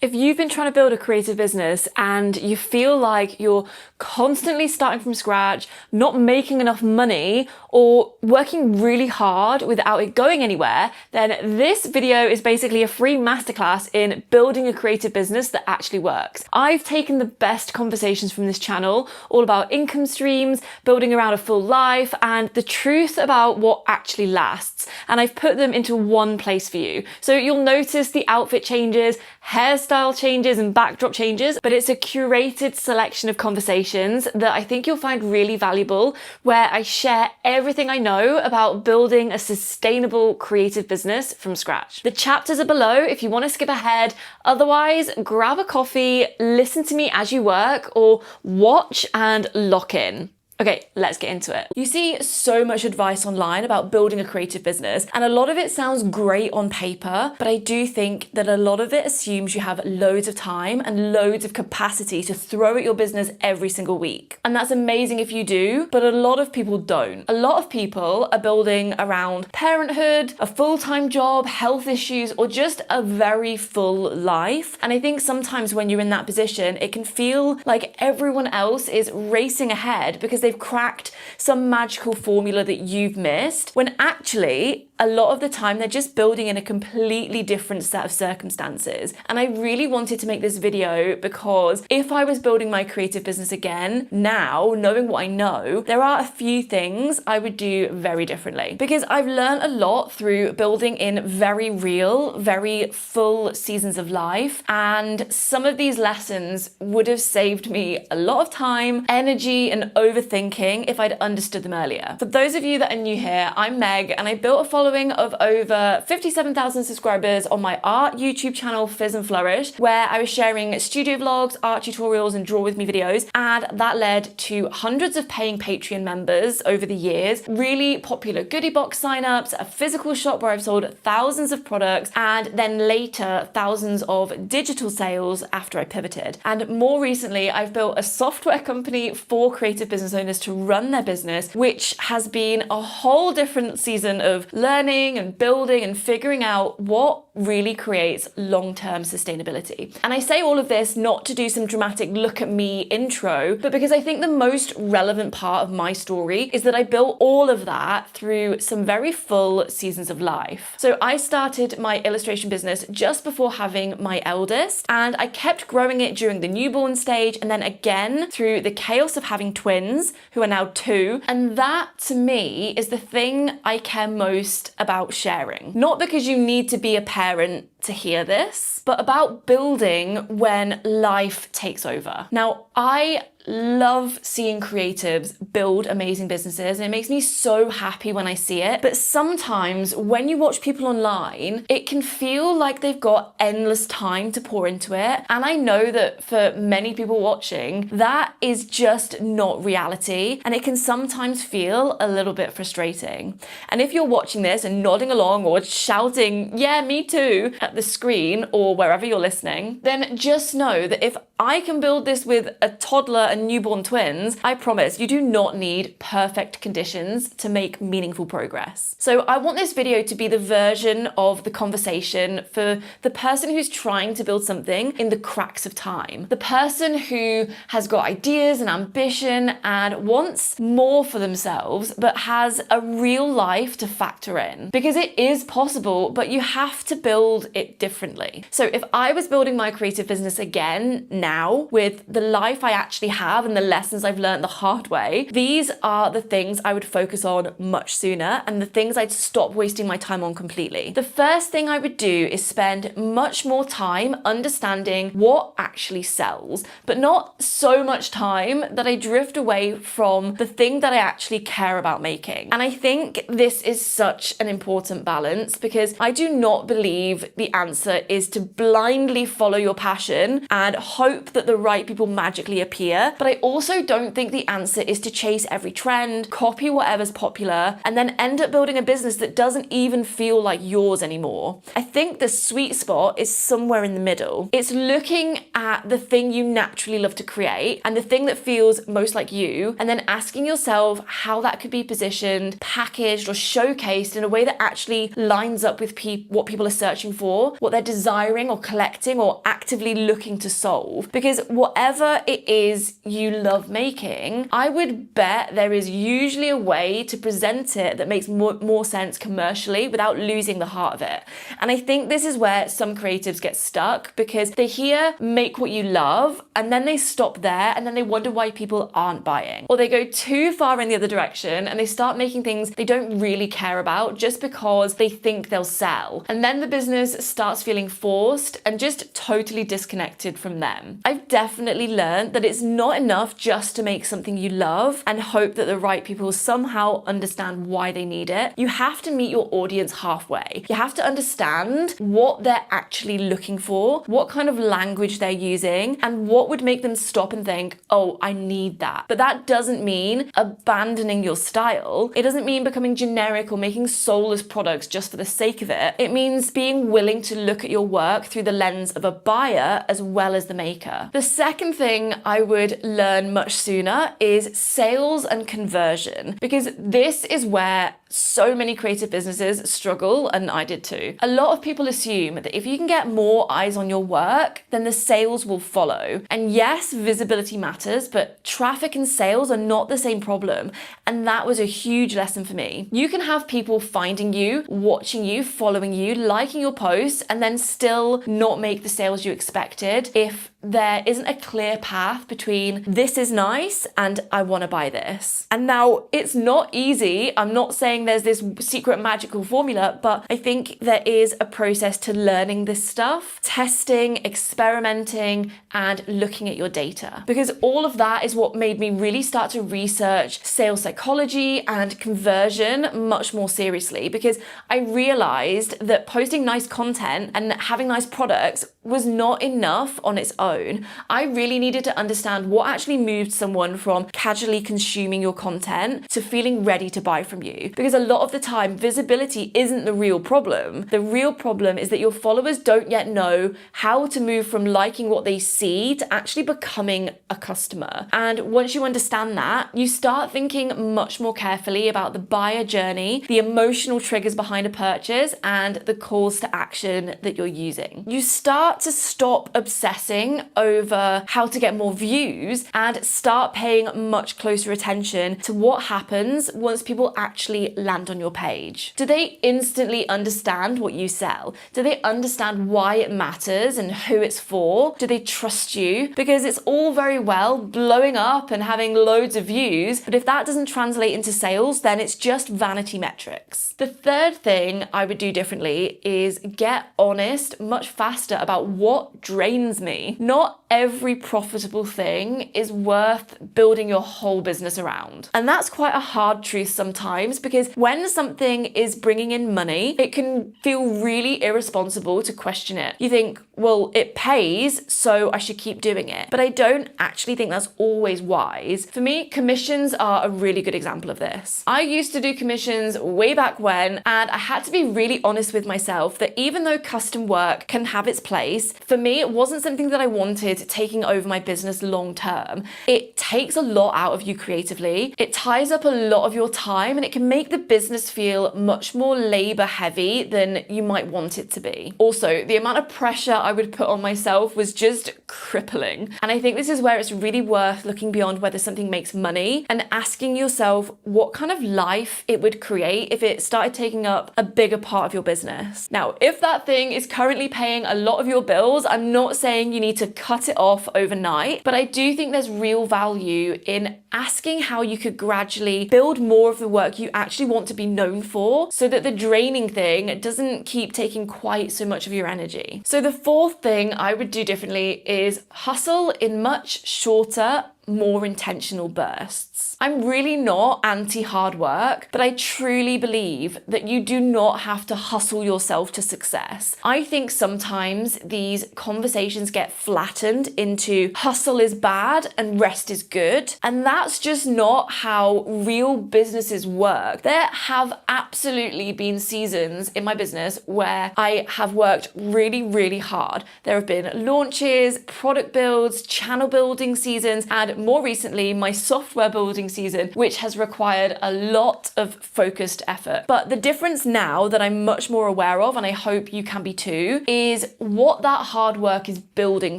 If you've been trying to build a creative business and you feel like you're constantly starting from scratch, not making enough money, or working really hard without it going anywhere, then this video is basically a free masterclass in building a creative business that actually works. I've taken the best conversations from this channel, all about income streams, building around a full life, and the truth about what actually lasts. And I've put them into one place for you. So you'll notice the outfit changes, hairstyle changes and backdrop changes, but it's a curated selection of conversations that I think you'll find really valuable, where I share everything I know about building a sustainable creative business from scratch. The chapters are below if you want to skip ahead. Otherwise, grab a coffee, listen to me as you work, or watch and lock in. Okay, let's get into it. You see so much advice online about building a creative business, and a lot of it sounds great on paper, but I do think that a lot of it assumes you have loads of time and loads of capacity to throw at your business every single week. And that's amazing if you do, but a lot of people don't. A lot of people are building around parenthood, a full-time job, health issues, or just a very full life. And I think sometimes when you're in that position, it can feel like everyone else is racing ahead because they've cracked some magical formula that you've missed, when actually a lot of the time they're just building in a completely different set of circumstances. And I really wanted to make this video because if I was building my creative business again now, knowing what I know, there are a few things I would do very differently, because I've learned a lot through building in very real, very full seasons of life, and some of these lessons would have saved me a lot of time, energy, and overthinking if I'd understood them earlier. For those of you that are new here, I'm Meg, and I built a following of over 57,000 subscribers on my art YouTube channel, Fizz and Flourish, where I was sharing studio vlogs, art tutorials, and draw with me videos, and that led to hundreds of paying Patreon members over the years, really popular goodie box signups, a physical shop where I've sold thousands of products, and then later thousands of digital sales after I pivoted. And more recently, I've built a software company for creative business owners to run their business, which has been a whole different season of learning and building and figuring out what really creates long-term sustainability. And I say all of this not to do some dramatic look at me intro, but because I think the most relevant part of my story is that I built all of that through some very full seasons of life. So I started my illustration business just before having my eldest, and I kept growing it during the newborn stage, and then again through the chaos of having twins, who are now 2. And that to me is the thing I care most about sharing. Not because you need to be a parent to hear this, but about building when life takes over. Now, I love seeing creatives build amazing businesses, and it makes me so happy when I see it. But sometimes when you watch people online, it can feel like they've got endless time to pour into it. And I know that for many people watching, that is just not reality, and it can sometimes feel a little bit frustrating. And if you're watching this and nodding along or shouting, "Yeah, me too," at the screen or wherever you're listening, then just know that if I can build this with a toddler and newborn twins, I promise you do not need perfect conditions to make meaningful progress. So I want this video to be the version of the conversation for the person who's trying to build something in the cracks of time. The person who has got ideas and ambition and wants more for themselves, but has a real life to factor in. Because it is possible, but you have to build it differently. So if I was building my creative business again now, with the life I actually have and the lessons I've learned the hard way, these are the things I would focus on much sooner, and the things I'd stop wasting my time on completely. The first thing I would do is spend much more time understanding what actually sells, but not so much time that I drift away from the thing that I actually care about making. And I think this is such an important balance, because I do not believe the answer is to blindly follow your passion and hope that the right people magically appear. But I also don't think the answer is to chase every trend, copy whatever's popular, and then end up building a business that doesn't even feel like yours anymore. I think the sweet spot is somewhere in the middle. It's looking at the thing you naturally love to create and the thing that feels most like you, and then asking yourself how that could be positioned, packaged, or showcased in a way that actually lines up with what people are searching for, for, what they're desiring or collecting or actively looking to solve. Because whatever it is you love making, I would bet there is usually a way to present it that makes more sense commercially without losing the heart of it. And I think this is where some creatives get stuck, because they hear make what you love and then they stop there and then they wonder why people aren't buying. Or they go too far in the other direction and they start making things they don't really care about just because they think they'll sell. And then the business starts feeling forced and just totally disconnected from them. I've definitely learned that it's not enough just to make something you love and hope that the right people somehow understand why they need it. You have to meet your audience halfway. You have to understand what they're actually looking for, what kind of language they're using, and what would make them stop and think, oh, I need that. But that doesn't mean abandoning your style. It doesn't mean becoming generic or making soulless products just for the sake of it. It means being willing to look at your work through the lens of a buyer as well as the maker. The second thing I would learn much sooner is sales and conversion, because this is where so many creative businesses struggle, and I did too. A lot of people assume that if you can get more eyes on your work, then the sales will follow. And yes, visibility matters, but traffic and sales are not the same problem. And that was a huge lesson for me. You can have people finding you, watching you, following you, liking your posts, and then still not make the sales you expected if there isn't a clear path between this is nice and I want to buy this. And now it's not easy. I'm not saying there's this secret magical formula, but I think there is a process to learning this stuff, testing, experimenting, and looking at your data. Because all of that is what made me really start to research sales psychology and conversion much more seriously, because I realized that posting nice content and having nice products was not enough on its own. I really needed to understand what actually moved someone from casually consuming your content to feeling ready to buy from you. Because a lot of the time, visibility isn't the real problem. The real problem is that your followers don't yet know how to move from liking what they see to actually becoming a customer. And once you understand that, you start thinking much more carefully about the buyer journey, the emotional triggers behind a purchase, and the calls to action that you're using. You start to stop obsessing over how to get more views and start paying much closer attention to what happens once people actually land on your page. Do they instantly understand what you sell? Do they understand why it matters and who it's for? Do they trust you? Because it's all very well blowing up and having loads of views, but if that doesn't translate into sales, then it's just vanity metrics. The third thing I would do differently is get honest much faster about what drains me. Not every profitable thing is worth building your whole business around. And that's quite a hard truth sometimes, because when something is bringing in money, it can feel really irresponsible to question it. You think, well, it pays, so I should keep doing it. But I don't actually think that's always wise. For me, commissions are a really good example of this. I used to do commissions way back when, and I had to be really honest with myself that even though custom work can have its place, for me, it wasn't something that I wanted taking over my business long term. It takes a lot out of you creatively. It ties up a lot of your time, and it can make the business feel much more labor heavy than you might want it to be. Also, the amount of pressure I would put on myself was just crippling. And I think this is where it's really worth looking beyond whether something makes money and asking yourself what kind of life it would create if it started taking up a bigger part of your business. Now, if that thing is currently paying a lot of your bills, I'm not saying you need to cut it off overnight, but I do think there's real value in asking how you could gradually build more of the work you actually want to be known for, so that the draining thing doesn't keep taking quite so much of your energy. So the fourth thing I would do differently is hustle in much shorter, more intentional bursts. I'm really not anti-hard work, but I truly believe that you do not have to hustle yourself to success. I think sometimes these conversations get flattened into hustle is bad and rest is good, and that's just not how real businesses work. There have absolutely been seasons in my business where I have worked really, really hard. There have been launches, product builds, channel building seasons, and more recently my software building season, which has required a lot of focused effort. But the difference now that I'm much more aware of, and I hope you can be too, is what that hard work is building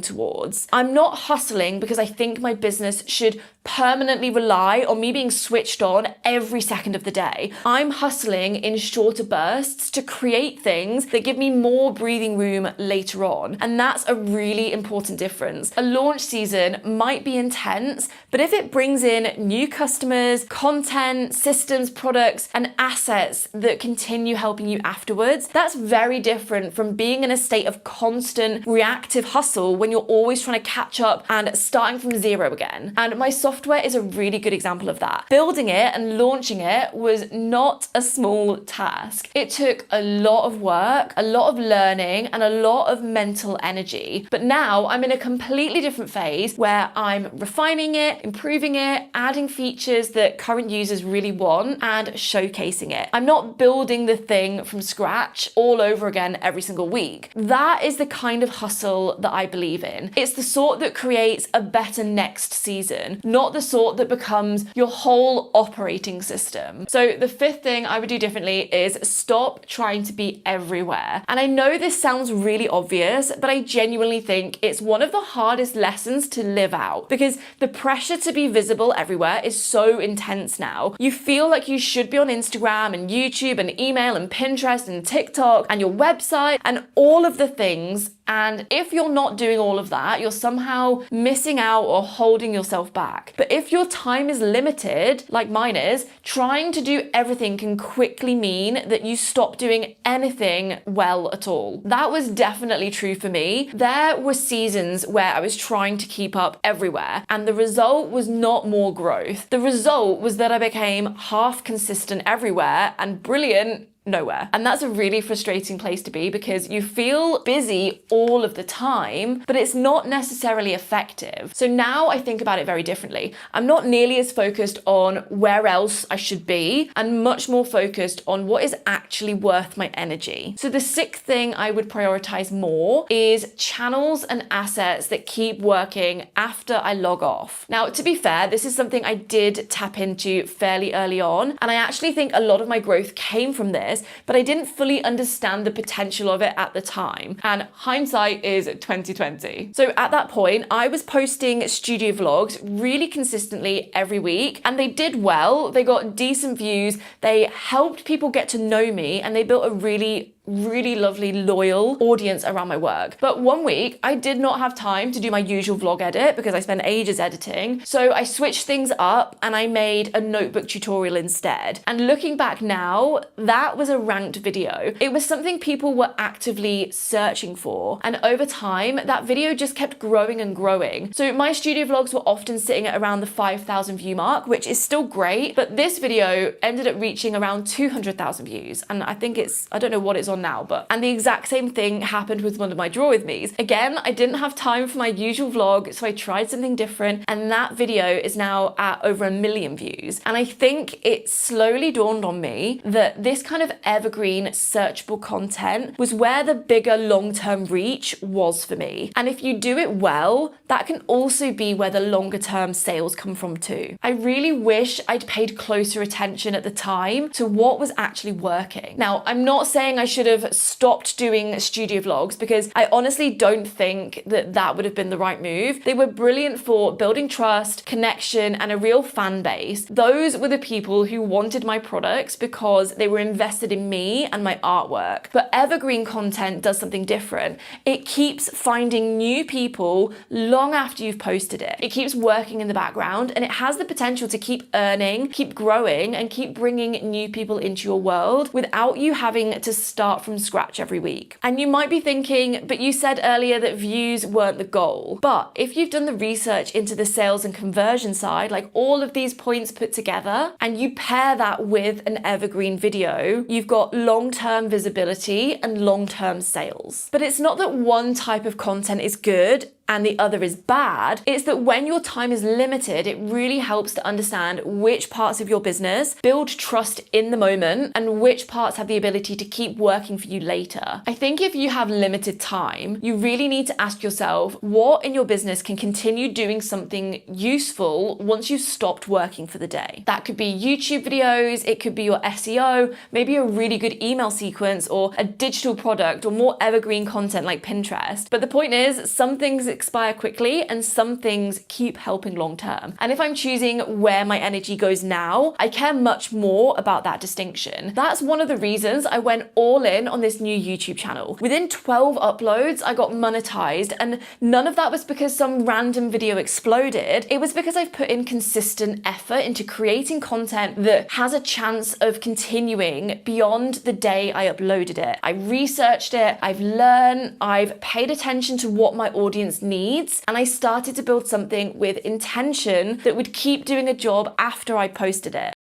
towards. I'm not hustling because I think my business should permanently rely on me being switched on every second of the day. I'm hustling in shorter bursts to create things that give me more breathing room later on. And that's a really important difference. A launch season might be intense, but if it brings in new customers, content, systems, products, and assets that continue helping you afterwards, that's very different from being in a state of constant reactive hustle when you're always trying to catch up and starting from zero again. And my software is a really good example of that. Building it and launching it was not a small task. It took a lot of work, a lot of learning, and a lot of mental energy. But now I'm in a completely different phase where I'm refining it, improving it, adding features that current users really want, and showcasing it. I'm not building the thing from scratch all over again every single week. That is the kind of hustle that I believe in. It's the sort that creates a better next season, not the sort that becomes your whole operating system. So the fifth thing I would do differently is stop trying to be everywhere. And I know this sounds really obvious, but I genuinely think it's one of the hardest lessons to live out, because the pressure to be visible everywhere is so intense now. You feel like you should be on Instagram and YouTube and email and Pinterest and TikTok and your website and all of the things. And if you're not doing all of that, you're somehow missing out or holding yourself back. But if your time is limited, like mine is, trying to do everything can quickly mean that you stop doing anything well at all. That was definitely true for me. There were seasons where I was trying to keep up everywhere, and the result was not more growth. The result was that I became half consistent everywhere and brilliant nowhere. And that's a really frustrating place to be, because you feel busy all of the time, but it's not necessarily effective. So now I think about it very differently. I'm not nearly as focused on where else I should be, and much more focused on what is actually worth my energy. So the sixth thing I would prioritize more is channels and assets that keep working after I log off. Now, to be fair, this is something I did tap into fairly early on, and I actually think a lot of my growth came from this, but I didn't fully understand the potential of it at the time. And hindsight is 2020. So at that point, I was posting studio vlogs really consistently every week, and they did well. They got decent views. They helped people get to know me, and they built a really lovely, loyal audience around my work. But one week, I did not have time to do my usual vlog edit because I spent ages editing. So I switched things up and I made a notebook tutorial instead. And looking back now, that was a ranked video. It was something people were actively searching for. And over time, that video just kept growing and growing. So my studio vlogs were often sitting at around the 5,000 view mark, which is still great. But this video ended up reaching around 200,000 views. And I think I don't know what it's on now, and the exact same thing happened with one of my draw with me's. Again, I didn't have time for my usual vlog, so I tried something different, and that video is now at over 1 million views. And I think it slowly dawned on me that this kind of evergreen searchable content was where the bigger long-term reach was for me. And if you do it well, that can also be where the longer term sales come from too. I really wish I'd paid closer attention at the time to what was actually working. Now, I'm not saying I should have stopped doing studio vlogs, because I honestly don't think that would have been the right move. They were brilliant for building trust, connection, and a real fan base. Those were the people who wanted my products because they were invested in me and my artwork. But evergreen content does something different. It keeps finding new people long after you've posted it. It keeps working in the background, and it has the potential to keep earning, keep growing, and keep bringing new people into your world without you having to start from scratch every week. And you might be thinking, but you said earlier that views weren't the goal. But if you've done the research into the sales and conversion side, like all of these points put together, and you pair that with an evergreen video, you've got long-term visibility and long-term sales. But it's not that one type of content is good and the other is bad. It's that when your time is limited, it really helps to understand which parts of your business build trust in the moment and which parts have the ability to keep working for you later. I think if you have limited time, you really need to ask yourself what in your business can continue doing something useful once you've stopped working for the day. That could be YouTube videos, it could be your SEO, maybe a really good email sequence or a digital product or more evergreen content like Pinterest. But the point is, some things expire quickly and some things keep helping long term. And if I'm choosing where my energy goes now, I care much more about that distinction. That's one of the reasons I went all in on this new YouTube channel. Within 12 uploads, I got monetized, and none of that was because some random video exploded. It was because I've put in consistent effort into creating content that has a chance of continuing beyond the day I uploaded it. I researched it, I've learned, I've paid attention to what my audience needs, and I started to build something with intention that would keep doing a job after I posted it.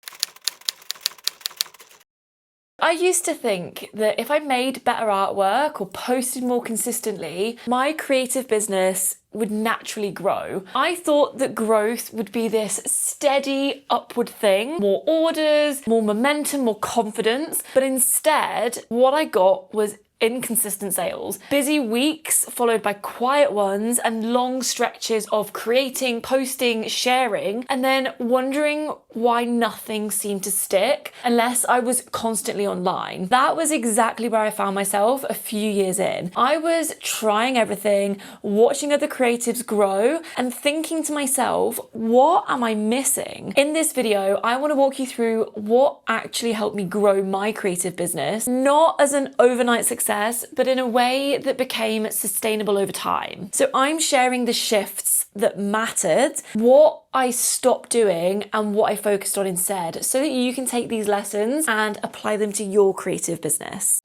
I used to think that if I made better artwork or posted more consistently, my creative business would naturally grow. I thought that growth would be this steady upward thing, more orders, more momentum, more confidence, but instead what I got was inconsistent sales, busy weeks followed by quiet ones, and long stretches of creating, posting, sharing, and then wondering why nothing seemed to stick unless I was constantly online. That was exactly where I found myself a few years in. I was trying everything, watching other creatives grow, and thinking to myself, what am I missing? In this video, I want to walk you through what actually helped me grow my creative business, not as an overnight success, but in a way that became sustainable over time. So I'm sharing the shifts that mattered, what I stopped doing and what I focused on instead, so that you can take these lessons and apply them to your creative business.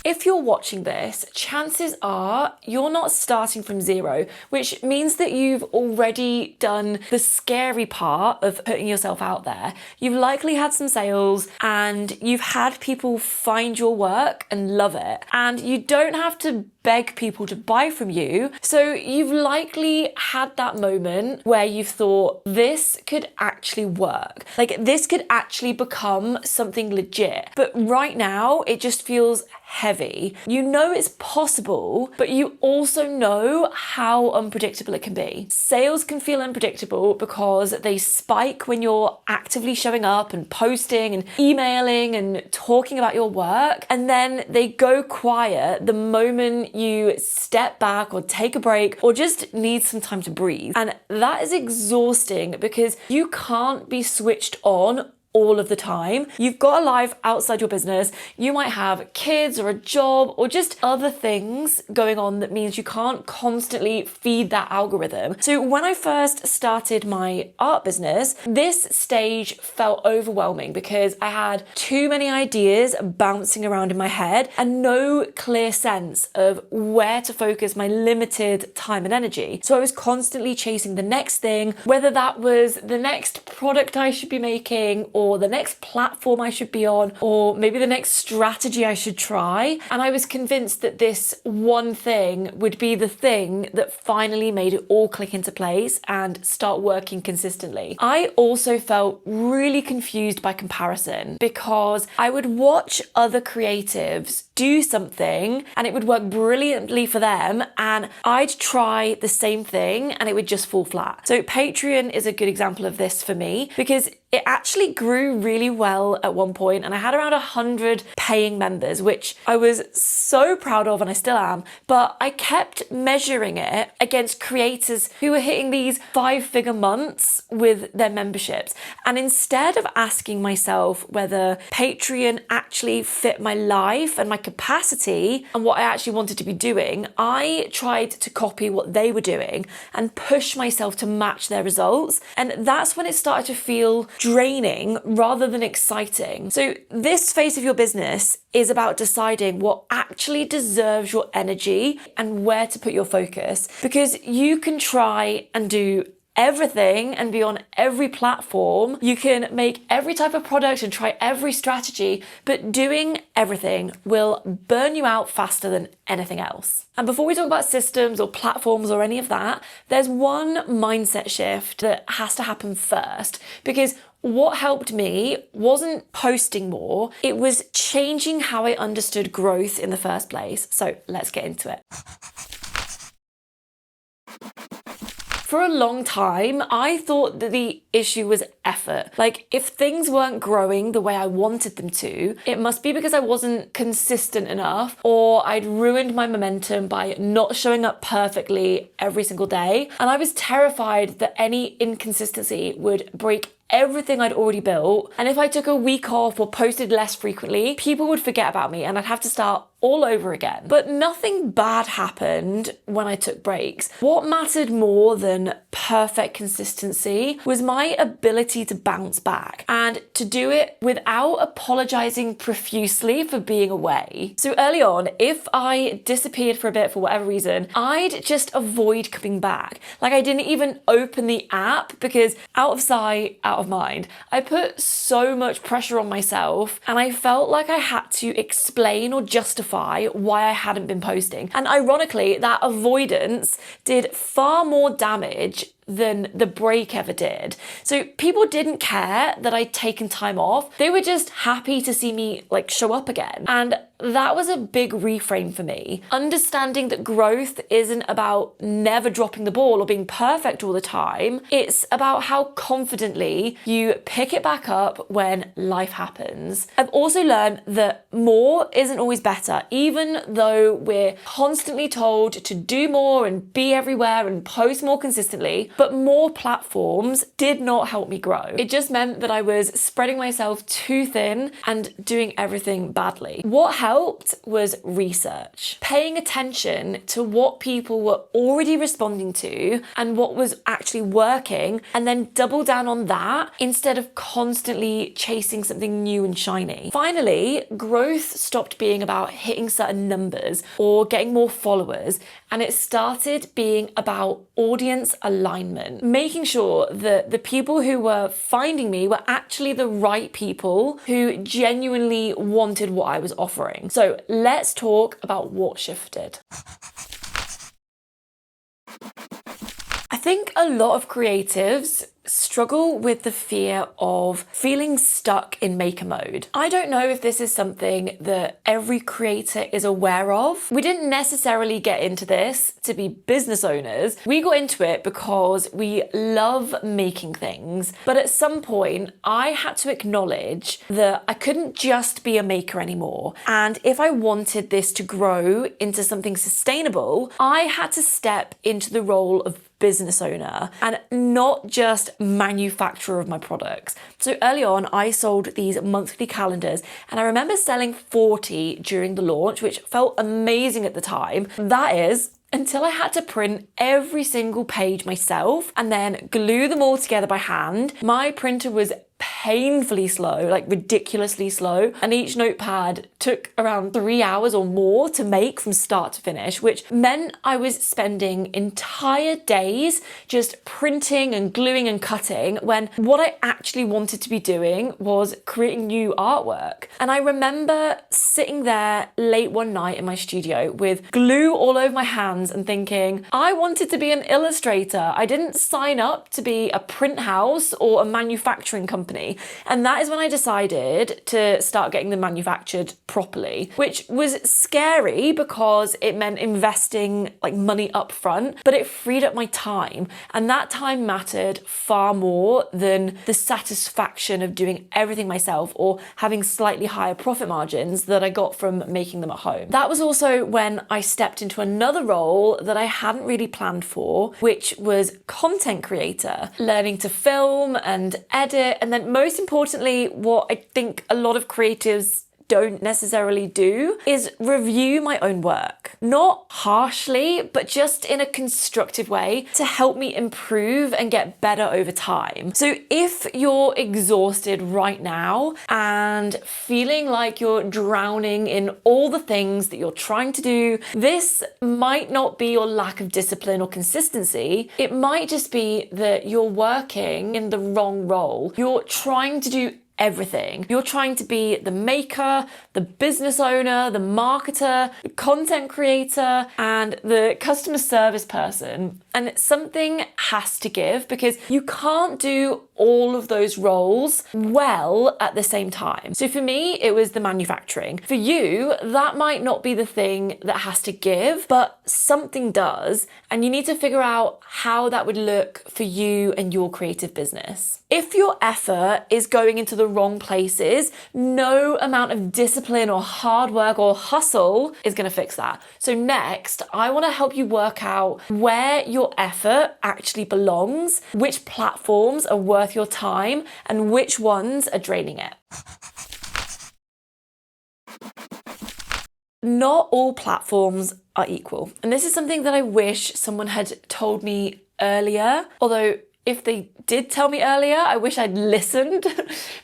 If you're watching this, chances are you're not starting from zero, which means that you've already done the scary part of putting yourself out there. You've likely had some sales and you've had people find your work and love it, and you don't have to beg people to buy from you. So you've likely had that moment where you've thought, this could actually work. Like, this could actually become something legit. But right now, it just feels heavy. You know it's possible, but you also know how unpredictable it can be. Sales can feel unpredictable because they spike when you're actively showing up and posting and emailing and talking about your work, and then they go quiet the moment you step back or take a break or just need some time to breathe. And that is exhausting because you can't be switched on all of the time. You've got a life outside your business. You might have kids or a job or just other things going on that means you can't constantly feed that algorithm. So when I first started my art business, this stage felt overwhelming because I had too many ideas bouncing around in my head and no clear sense of where to focus my limited time and energy. So I was constantly chasing the next thing, whether that was the next product I should be making or the next platform I should be on, or maybe the next strategy I should try. And I was convinced that this one thing would be the thing that finally made it all click into place and start working consistently. I also felt really confused by comparison because I would watch other creatives do something and it would work brilliantly for them, and I'd try the same thing and it would just fall flat. So Patreon is a good example of this for me because it actually grew really well at one point and I had around 100 paying members, which I was so proud of and I still am, but I kept measuring it against creators who were hitting these 5-figure months with their memberships. And instead of asking myself whether Patreon actually fit my life and my capacity and what I actually wanted to be doing, I tried to copy what they were doing and push myself to match their results. And that's when it started to feel draining rather than exciting. So this phase of your business is about deciding what actually deserves your energy and where to put your focus, because you can try and do everything and be on every platform. You can make every type of product and try every strategy, but doing everything will burn you out faster than anything else. And before we talk about systems or platforms or any of that, there's one mindset shift that has to happen first, because what helped me wasn't posting more, it was changing how I understood growth in the first place. So let's get into it. For a long time, I thought that the issue was effort. Like, if things weren't growing the way I wanted them to, it must be because I wasn't consistent enough, or I'd ruined my momentum by not showing up perfectly every single day. And I was terrified that any inconsistency would break everything I'd already built. And if I took a week off or posted less frequently, people would forget about me and I'd have to start all over again. But nothing bad happened when I took breaks. What mattered more than perfect consistency was my ability to bounce back and to do it without apologizing profusely for being away. So early on, if I disappeared for a bit for whatever reason, I'd just avoid coming back. Like, I didn't even open the app because out of sight, out of mind. I put so much pressure on myself and I felt like I had to explain or justify why I hadn't been posting. And ironically, that avoidance did far more damage than the break ever did. So people didn't care that I'd taken time off. They were just happy to see me show up again. And that was a big reframe for me. Understanding that growth isn't about never dropping the ball or being perfect all the time. It's about how confidently you pick it back up when life happens. I've also learned that more isn't always better, even though we're constantly told to do more and be everywhere and post more consistently. But more platforms did not help me grow. It just meant that I was spreading myself too thin and doing everything badly. What helped was research, paying attention to what people were already responding to and what was actually working, and then double down on that instead of constantly chasing something new and shiny. Finally, growth stopped being about hitting certain numbers or getting more followers, and it started being about audience alignment, making sure that the people who were finding me were actually the right people who genuinely wanted what I was offering. So let's talk about what shifted. I think a lot of creatives struggle with the fear of feeling stuck in maker mode. I don't know if this is something that every creator is aware of. We didn't necessarily get into this to be business owners. We got into it because we love making things. But at some point, I had to acknowledge that I couldn't just be a maker anymore. And if I wanted this to grow into something sustainable, I had to step into the role of business owner and not just manufacturer of my products. So early on, I sold these monthly calendars and I remember selling 40 during the launch, which felt amazing at the time. That is, until I had to print every single page myself and then glue them all together by hand. My printer was painfully slow, ridiculously slow. And each notepad took around 3 hours or more to make from start to finish, which meant I was spending entire days just printing and gluing and cutting when what I actually wanted to be doing was creating new artwork. And I remember sitting there late one night in my studio with glue all over my hands and thinking, I wanted to be an illustrator. I didn't sign up to be a print house or a manufacturing company. And that is when I decided to start getting them manufactured properly, which was scary because it meant investing money up front, but it freed up my time. And that time mattered far more than the satisfaction of doing everything myself or having slightly higher profit margins that I got from making them at home. That was also when I stepped into another role that I hadn't really planned for, which was content creator, learning to film and edit, and then most importantly, what I think a lot of creatives don't necessarily do is review my own work. Not harshly, but just in a constructive way to help me improve and get better over time. So if you're exhausted right now and feeling like you're drowning in all the things that you're trying to do, this might not be your lack of discipline or consistency. It might just be that you're working in the wrong role. You're trying to do everything. You're trying to be the maker, the business owner, the marketer, the content creator, and the customer service person. And something has to give because you can't do all of those roles well at the same time. So for me, it was the manufacturing. For you, that might not be the thing that has to give, but something does. And you need to figure out how that would look for you and your creative business. If your effort is going into the wrong places, no amount of discipline or hard work or hustle is going to fix that. So next, I want to help you work out where your effort actually belongs, which platforms are worth your time, and which ones are draining it. Not all platforms are equal. And this is something that I wish someone had told me earlier, although if they did tell me earlier, I wish I'd listened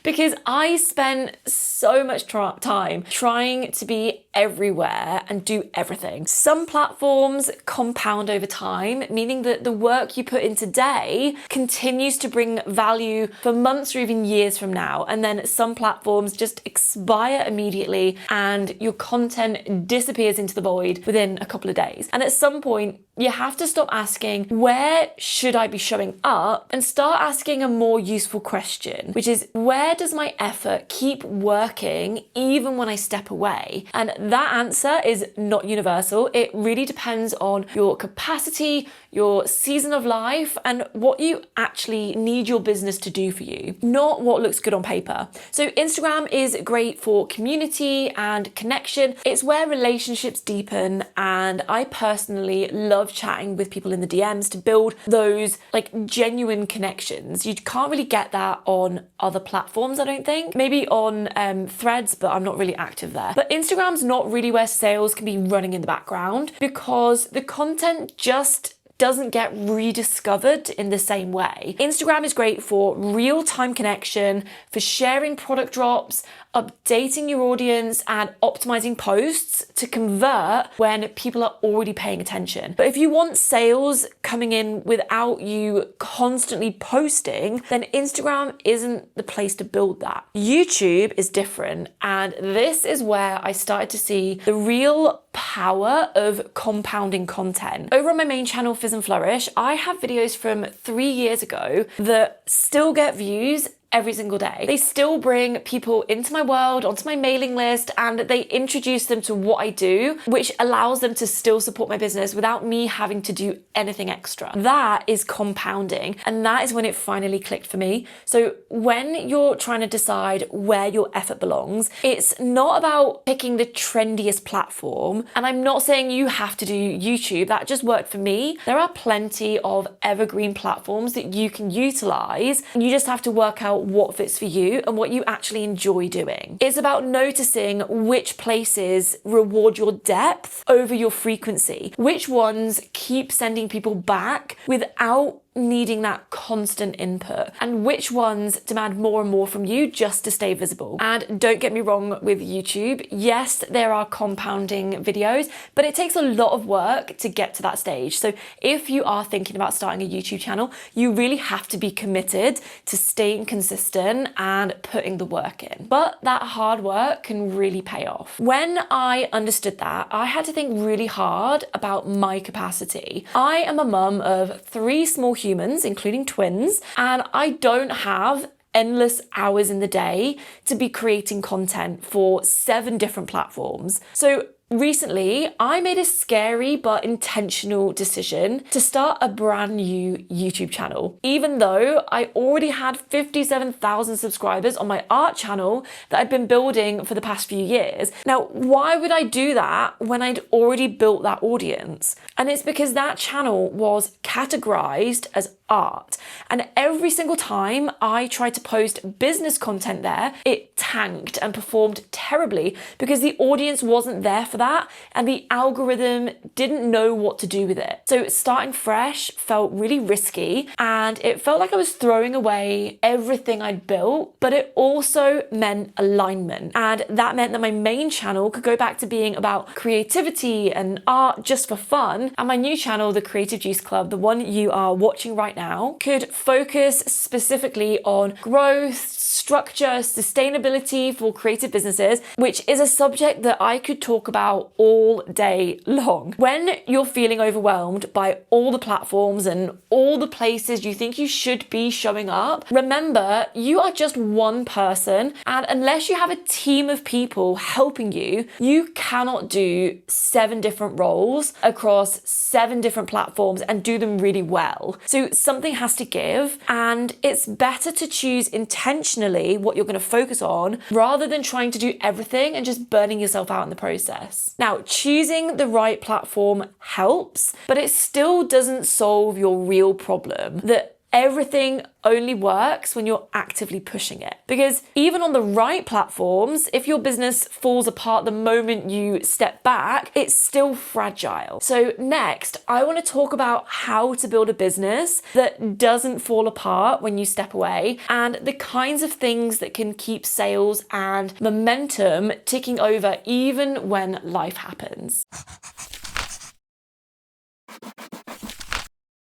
because I spent so much time trying to be everywhere and do everything. Some platforms compound over time, meaning that the work you put in today continues to bring value for months or even years from now. And then some platforms just expire immediately and your content disappears into the void within a couple of days. And at some point, you have to stop asking, where should I be showing up? And start asking a more useful question, which is, where does my effort keep working even when I step away? And that answer is not universal. It really depends on your capacity, your season of life, and what you actually need your business to do for you, not what looks good on paper. So Instagram is great for community and connection. It's where relationships deepen, and I personally love chatting with people in the DMs to build those like genuine connections. You can't really get that on other platforms, I don't think. Maybe on Threads, but I'm not really active there. But Instagram's not really where sales can be running in the background because the content just doesn't get rediscovered in the same way. Instagram is great for real-time connection, for sharing product drops, updating your audience, and optimizing posts to convert when people are already paying attention. But if you want sales coming in without you constantly posting, then Instagram isn't the place to build that. YouTube is different, and this is where I started to see the real power of compounding content. Over on my main channel, Fizz and Flourish, I have videos from 3 years ago that still get views every single day. They still bring people into my world, onto my mailing list, and they introduce them to what I do, which allows them to still support my business without me having to do anything extra. That is compounding, and that is when it finally clicked for me. So when you're trying to decide where your effort belongs, it's not about picking the trendiest platform, and I'm not saying you have to do YouTube. That just worked for me. There are plenty of evergreen platforms that you can utilize, and you just have to work out what fits for you and what you actually enjoy doing. It's about noticing which places reward your depth over your frequency, which ones keep sending people back without needing that constant input, and which ones demand more and more from you just to stay visible. And don't get me wrong with YouTube. Yes, there are compounding videos, but it takes a lot of work to get to that stage. So if you are thinking about starting a YouTube channel, you really have to be committed to staying consistent and putting the work in. But that hard work can really pay off. When I understood that, I had to think really hard about my capacity. I am a mum of 3 small humans, including twins, and I don't have endless hours in the day to be creating content for 7 different platforms. So Recently, I made a scary but intentional decision to start a brand new YouTube channel. Even though I already had 57,000 subscribers on my art channel that I'd been building for the past few years. Now, why would I do that when I'd already built that audience? And it's because that channel was categorized as art. And every single time I tried to post business content there, it tanked and performed terribly because the audience wasn't there for that and the algorithm didn't know what to do with it. So starting fresh felt really risky and it felt like I was throwing away everything I'd built, but it also meant alignment. And that meant that my main channel could go back to being about creativity and art just for fun. And my new channel, the Creative Juice Club, the one you are watching right now, could focus specifically on growth, structure, sustainability for creative businesses, which is a subject that I could talk about all day long. When you're feeling overwhelmed by all the platforms and all the places you think you should be showing up, remember, you are just one person, and unless you have a team of people helping you, you cannot do 7 different roles across 7 different platforms and do them really well. So something has to give, and it's better to choose intentionally what you're going to focus on rather than trying to do everything and just burning yourself out in the process. Now, choosing the right platform helps, but it still doesn't solve your real problem that everything only works when you're actively pushing it. Because even on the right platforms, if your business falls apart the moment you step back, it's still fragile. So next, I want to talk about how to build a business that doesn't fall apart when you step away and the kinds of things that can keep sales and momentum ticking over even when life happens.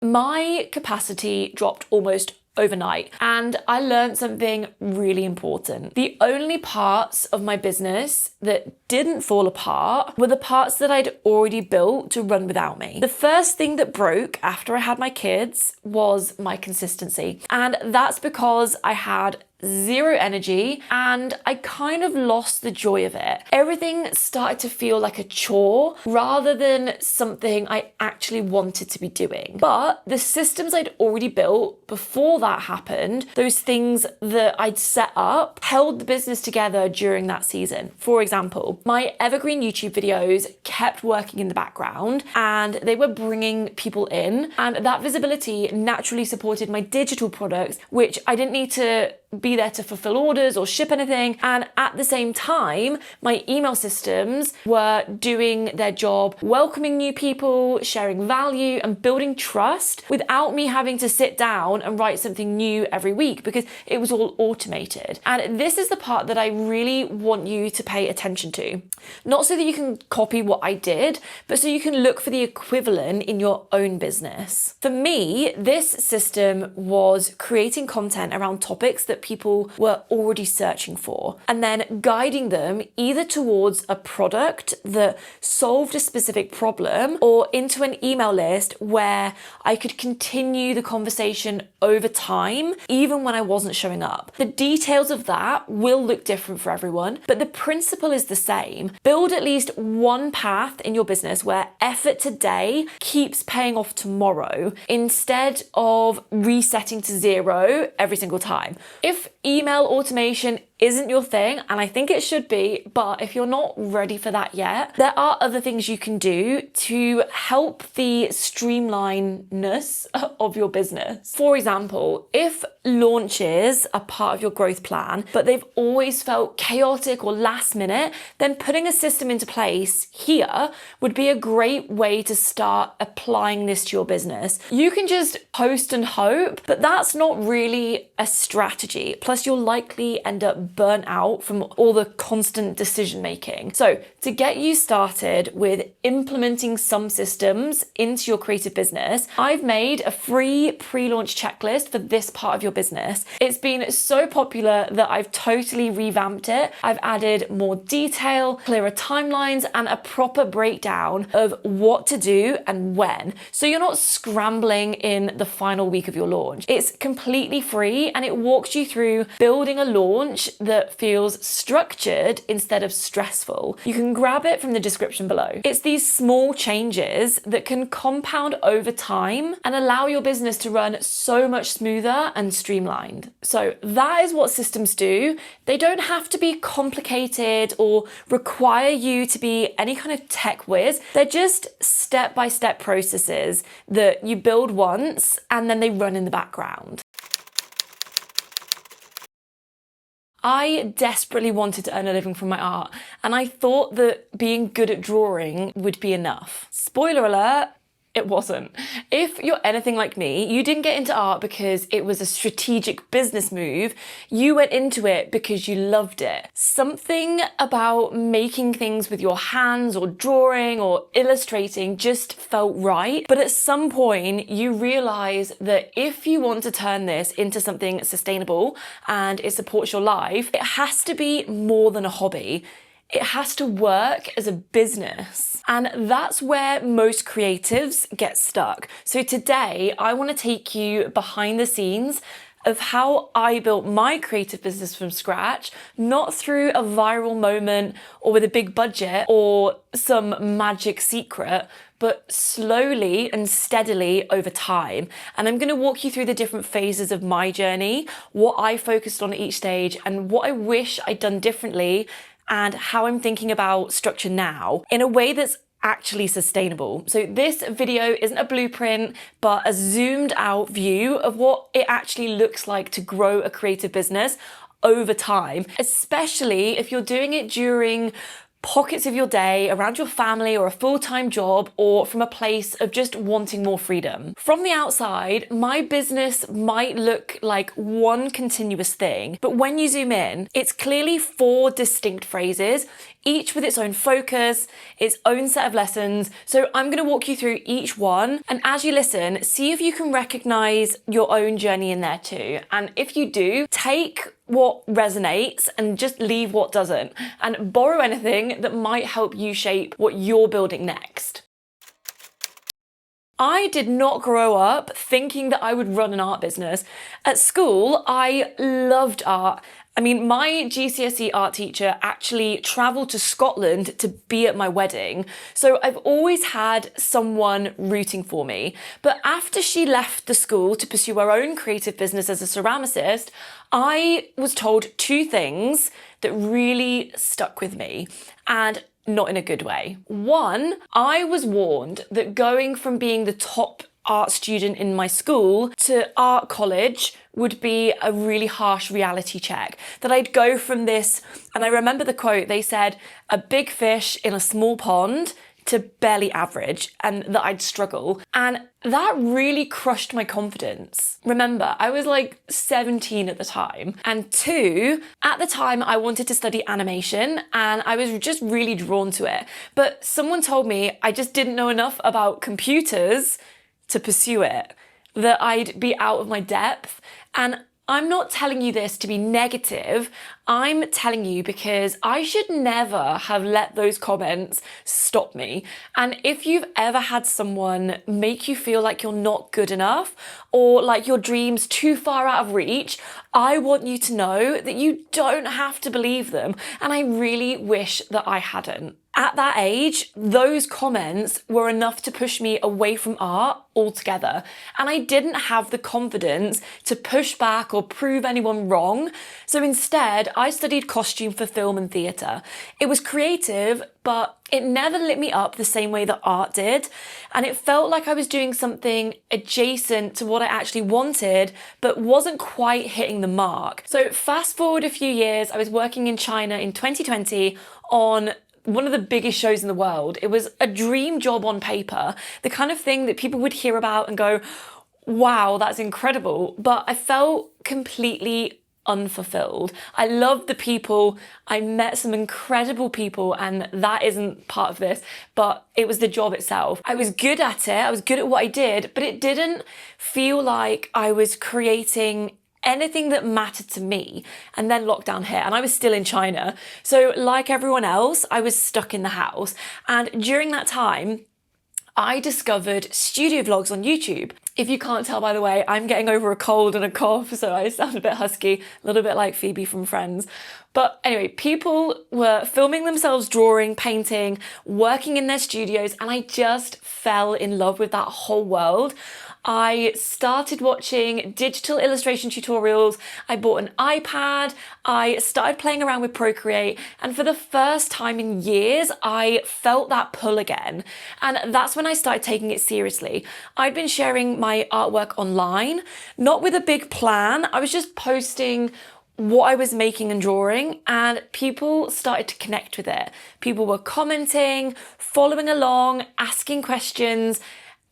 My capacity dropped almost overnight and I learned something really important. The only parts of my business that didn't fall apart were the parts that I'd already built to run without me. The first thing that broke after I had my kids was my consistency, and that's because I had 0 energy and I kind of lost the joy of it. Everything started to feel like a chore rather than something I actually wanted to be doing. But the systems I'd already built before that happened, those things that I'd set up, held the business together during that season. For example, my evergreen YouTube videos kept working in the background and they were bringing people in, and that visibility naturally supported my digital products, which I didn't need to be there to fulfill orders or ship anything. And at the same time, my email systems were doing their job, welcoming new people, sharing value and building trust without me having to sit down and write something new every week because it was all automated. And this is the part that I really want you to pay attention to. Not so that you can copy what I did, but so you can look for the equivalent in your own business. For me, this system was creating content around topics that people were already searching for, and then guiding them either towards a product that solved a specific problem or into an email list where I could continue the conversation over time, even when I wasn't showing up. The details of that will look different for everyone, but the principle is the same. Build at least one path in your business where effort today keeps paying off tomorrow instead of resetting to 0 every single time. If email automation isn't your thing, and I think it should be, but if you're not ready for that yet, there are other things you can do to help the streamlineness of your business. For example, if launches are part of your growth plan, but they've always felt chaotic or last minute, then putting a system into place here would be a great way to start applying this to your business. You can just post and hope, but that's not really a strategy. Plus, you'll likely end up burnt out from all the constant decision making. So to get you started with implementing some systems into your creative business, I've made a free pre-launch checklist for this part of your business. It's been so popular that I've totally revamped it. I've added more detail, clearer timelines, and a proper breakdown of what to do and when, so you're not scrambling in the final week of your launch. It's completely free and it walks you through building a launch that feels structured instead of stressful. You can grab it from the description below. It's these small changes that can compound over time and allow your business to run so much smoother and streamlined. So that is what systems do. They don't have to be complicated or require you to be any kind of tech whiz. They're just step-by-step processes that you build once and then they run in the background. I desperately wanted to earn a living from my art, and I thought that being good at drawing would be enough. Spoiler alert, it wasn't. If you're anything like me, you didn't get into art because it was a strategic business move. You went into it because you loved it. Something about making things with your hands or drawing or illustrating just felt right. But at some point, you realize that if you want to turn this into something sustainable and it supports your life, it has to be more than a hobby. It has to work as a business. And that's where most creatives get stuck. So today, I want to take you behind the scenes of how I built my creative business from scratch, not through a viral moment or with a big budget or some magic secret, but slowly and steadily over time. And I'm going to walk you through the different phases of my journey, what I focused on at each stage, and what I wish I'd done differently, and how I'm thinking about structure now in a way that's actually sustainable. So this video isn't a blueprint, but a zoomed out view of what it actually looks like to grow a creative business over time, especially if you're doing it during pockets of your day, around your family or a full-time job, or from a place of just wanting more freedom. From the outside, my business might look like one continuous thing, but when you zoom in, it's clearly 4 distinct phrases, each with its own focus, its own set of lessons. So I'm going to walk you through each one, and as you listen, see if you can recognize your own journey in there too. And if you do, take what resonates and just leave what doesn't, and borrow anything that might help you shape what you're building next. I did not grow up thinking that I would run an art business. At school, I loved art. I mean, my GCSE art teacher actually travelled to Scotland to be at my wedding, so I've always had someone rooting for me. But after she left the school to pursue her own creative business as a ceramicist, I was told 2 things that really stuck with me, and not in a good way. One, I was warned that going from being the top art student in my school to art college would be a really harsh reality check. That I'd go from this, and I remember the quote, they said, a big fish in a small pond to barely average, and that I'd struggle. And that really crushed my confidence. Remember, I was like 17 at the time. And 2, at the time I wanted to study animation and I was just really drawn to it. But someone told me I just didn't know enough about computers to pursue it, that I'd be out of my depth. And I'm not telling you this to be negative. I'm telling you because I should never have let those comments stop me. And if you've ever had someone make you feel like you're not good enough or like your dream's too far out of reach, I want you to know that you don't have to believe them. And I really wish that I hadn't. At that age, those comments were enough to push me away from art altogether. And I didn't have the confidence to push back or prove anyone wrong. So instead, I studied costume for film and theatre. It was creative, but it never lit me up the same way that art did. And it felt like I was doing something adjacent to what I actually wanted, but wasn't quite hitting the mark. So fast forward a few years, I was working in China in 2020 on one of the biggest shows in the world. It was a dream job on paper, the kind of thing that people would hear about and go, wow, that's incredible. But I felt completely unfulfilled. I loved the people. I met some incredible people, and that isn't part of this, but it was the job itself. I was good at it. I was good at what I did, but it didn't feel like I was creating anything that mattered to me. And then lockdown hit and I was still in China. So like everyone else, I was stuck in the house. And during that time, I discovered studio vlogs on YouTube. If you can't tell, by the way, I'm getting over a cold and a cough, so I sound a bit husky, a little bit like Phoebe from Friends. But anyway, people were filming themselves drawing, painting, working in their studios, and I just fell in love with that whole world. I started watching digital illustration tutorials, I bought an iPad, I started playing around with Procreate, and for the first time in years, I felt that pull again. And that's when I started taking it seriously. I'd been sharing my artwork online, not with a big plan, I was just posting what I was making and drawing, and people started to connect with it. People were commenting, following along, asking questions,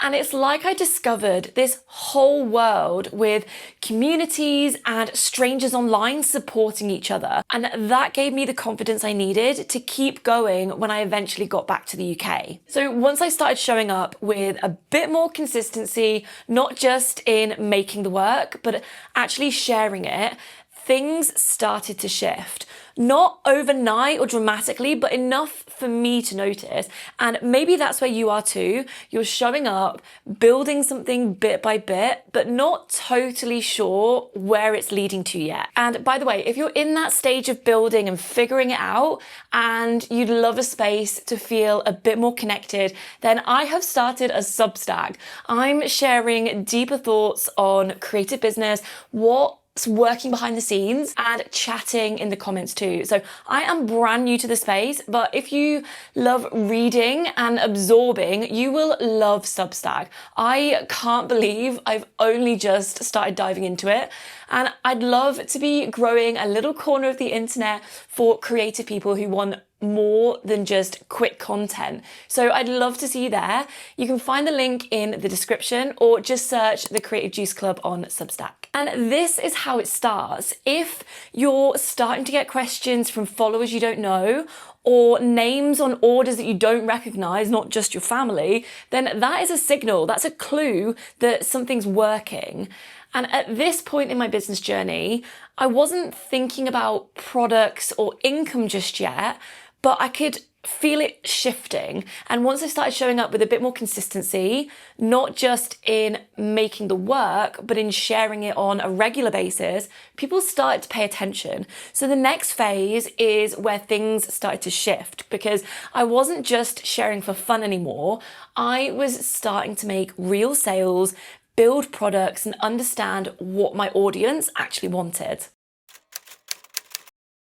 and it's like I discovered this whole world with communities and strangers online supporting each other. And that gave me the confidence I needed to keep going when I eventually got back to the UK. So once I started showing up with a bit more consistency, not just in making the work, but actually sharing it, things started to shift. Not overnight or dramatically, but enough for me to notice. And maybe that's where you are too. You're showing up, building something bit by bit, but not totally sure where it's leading to yet. And by the way, if you're in that stage of building and figuring it out, and you'd love a space to feel a bit more connected, then I have started a Substack. I'm sharing deeper thoughts on creative business, what's working behind the scenes, and chatting in the comments too. So I am brand new to the space, but if you love reading and absorbing, you will love Substack. I can't believe I've only just started diving into it, and I'd love to be growing a little corner of the internet for creative people who want more than just quick content. So I'd love to see you there. You can find the link in the description or just search the Creative Juice Club on Substack. And this is how it starts. If you're starting to get questions from followers you don't know, or names on orders that you don't recognize, not just your family, then that is a signal, that's a clue that something's working. And at this point in my business journey, I wasn't thinking about products or income just yet, but I could feel it shifting. And once I started showing up with a bit more consistency, not just in making the work, but in sharing it on a regular basis, people started to pay attention. So the next phase is where things started to shift, because I wasn't just sharing for fun anymore. I was starting to make real sales, build products, and understand what my audience actually wanted.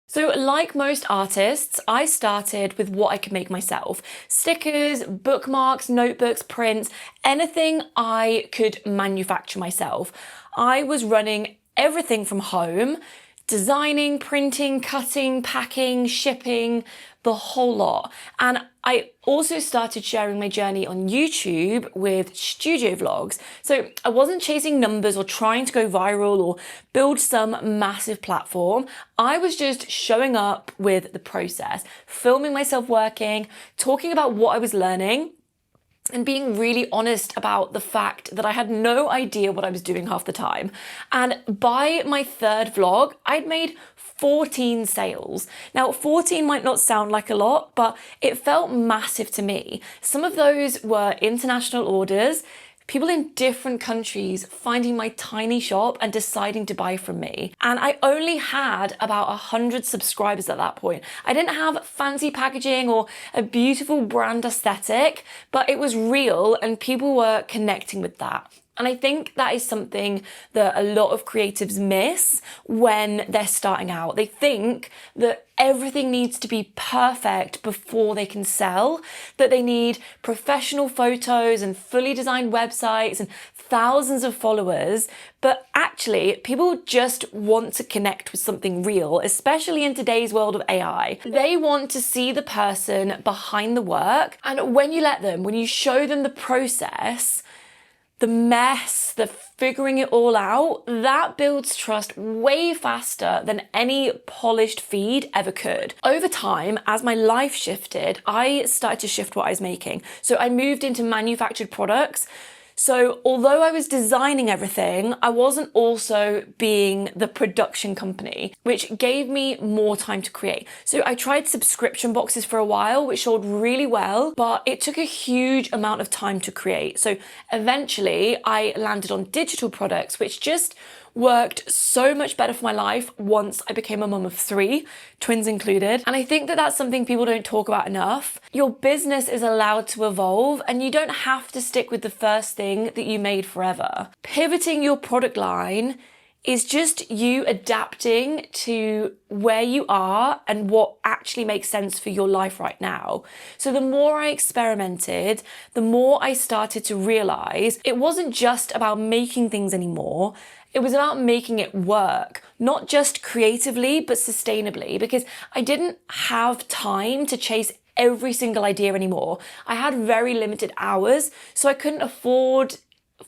So like most artists, I started with what I could make myself. Stickers, bookmarks, notebooks, prints, anything I could manufacture myself. I was running everything from home, designing, printing, cutting, packing, shipping, the whole lot. And I also started sharing my journey on YouTube with studio vlogs. So I wasn't chasing numbers or trying to go viral or build some massive platform. I was just showing up with the process, filming myself working, talking about what I was learning, and being really honest about the fact that I had no idea what I was doing half the time. And by my third vlog, I'd made 14 sales. Now, 14 might not sound like a lot, but it felt massive to me. Some of those were international orders, people in different countries finding my tiny shop and deciding to buy from me. And I only had about 100 subscribers at that point. I didn't have fancy packaging or a beautiful brand aesthetic, but it was real and people were connecting with that. And I think that is something that a lot of creatives miss when they're starting out. They think that everything needs to be perfect before they can sell, that they need professional photos and fully designed websites and thousands of followers. But actually, people just want to connect with something real, especially in today's world of AI. They want to see the person behind the work. And when you let them, when you show them the process, the mess, the figuring it all out, that builds trust way faster than any polished feed ever could. Over time, as my life shifted, I started to shift what I was making. So I moved into manufactured products, So although I was designing everything, I wasn't also being the production company, which gave me more time to create. So I tried subscription boxes for a while, which sold really well, but it took a huge amount of time to create. So eventually I landed on digital products, which just worked so much better for my life once I became a mum of 3, twins included. And I think that that's something people don't talk about enough. Your business is allowed to evolve and you don't have to stick with the first thing that you made forever. Pivoting your product line is just you adapting to where you are and what actually makes sense for your life right now. So the more I experimented, the more I started to realize it wasn't just about making things anymore. It was about making it work, not just creatively, but sustainably, because I didn't have time to chase every single idea anymore. I had very limited hours, so I couldn't afford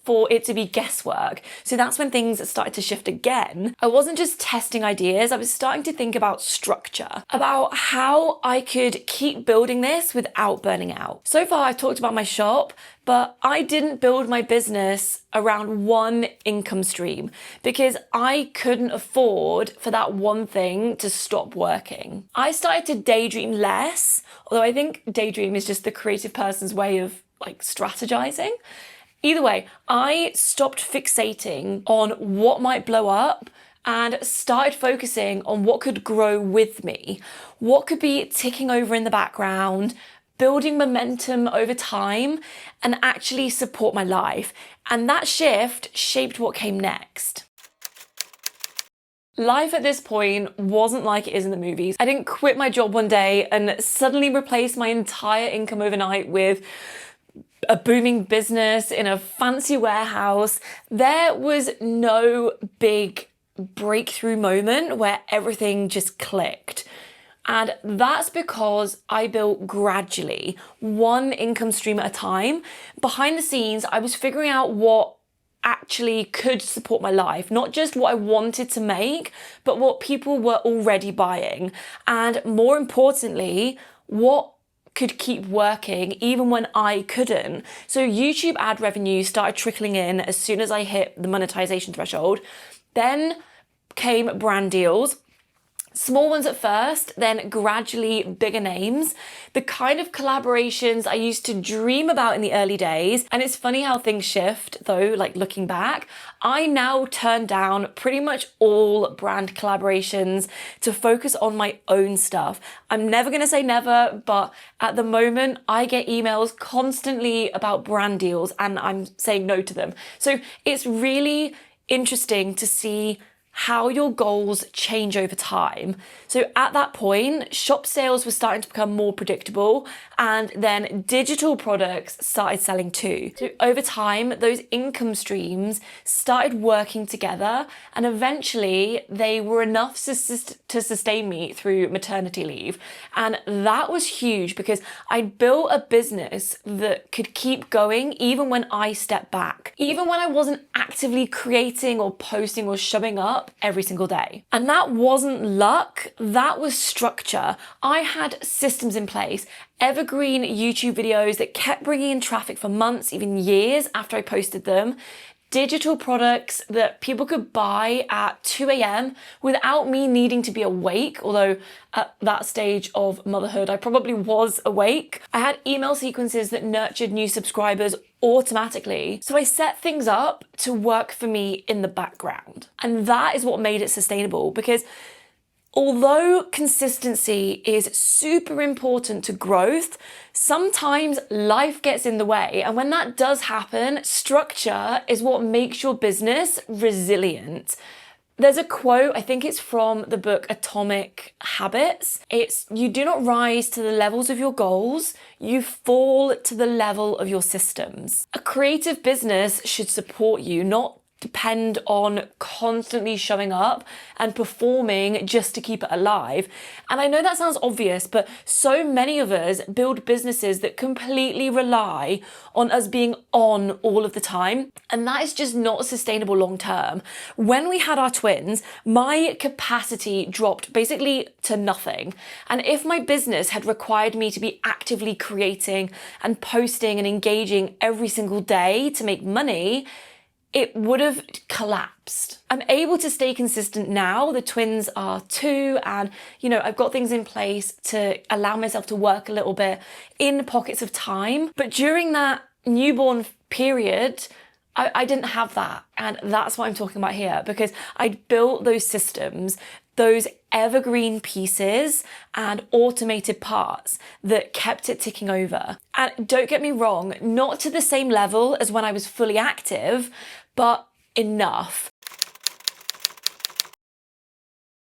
for it to be guesswork. So that's when things started to shift again. I wasn't just testing ideas, I was starting to think about structure, about how I could keep building this without burning out. So far, I've talked about my shop, but I didn't build my business around one income stream because I couldn't afford for that one thing to stop working. I started to daydream less, although I think daydream is just the creative person's way of strategizing. Either way, I stopped fixating on what might blow up and started focusing on what could grow with me, what could be ticking over in the background, building momentum over time, and actually support my life. And that shift shaped what came next. Life at this point wasn't like it is in the movies. I didn't quit my job one day and suddenly replace my entire income overnight with a booming business in a fancy warehouse. There was no big breakthrough moment where everything just clicked. And that's because I built gradually, one income stream at a time. Behind the scenes, I was figuring out what actually could support my life, not just what I wanted to make, but what people were already buying. And more importantly, what could keep working even when I couldn't. So YouTube ad revenue started trickling in as soon as I hit the monetization threshold. Then came brand deals. Small ones at first, then gradually bigger names. The kind of collaborations I used to dream about in the early days. And it's funny how things shift though, looking back. I now turn down pretty much all brand collaborations to focus on my own stuff. I'm never gonna say never, but at the moment I get emails constantly about brand deals and I'm saying no to them. So it's really interesting to see how your goals change over time. So at that point, shop sales were starting to become more predictable and then digital products started selling too. So over time, those income streams started working together and eventually they were enough to sustain me through maternity leave. And that was huge because I built a business that could keep going even when I stepped back, even when I wasn't actively creating or posting or showing up every single day. And that wasn't luck, that was structure. I had systems in place, evergreen YouTube videos that kept bringing in traffic for months, even years after I posted them, digital products that people could buy at 2 a.m. without me needing to be awake, although at that stage of motherhood, I probably was awake. I had email sequences that nurtured new subscribers automatically. So I set things up to work for me in the background. And that is what made it sustainable because although consistency is super important to growth, sometimes life gets in the way. And when that does happen, structure is what makes your business resilient. There's a quote, I think it's from the book Atomic Habits. It's, you do not rise to the levels of your goals, you fall to the level of your systems. A creative business should support you, not depend on constantly showing up and performing just to keep it alive. And I know that sounds obvious, but so many of us build businesses that completely rely on us being on all of the time. And that is just not sustainable long term. When we had our twins, my capacity dropped basically to nothing. And if my business had required me to be actively creating and posting and engaging every single day to make money, it would have collapsed. I'm able to stay consistent now. The twins are 2 and, I've got things in place to allow myself to work a little bit in pockets of time. But during that newborn period, I didn't have that. And that's what I'm talking about here, because I'd built those systems, those evergreen pieces and automated parts that kept it ticking over. And don't get me wrong, not to the same level as when I was fully active, but enough.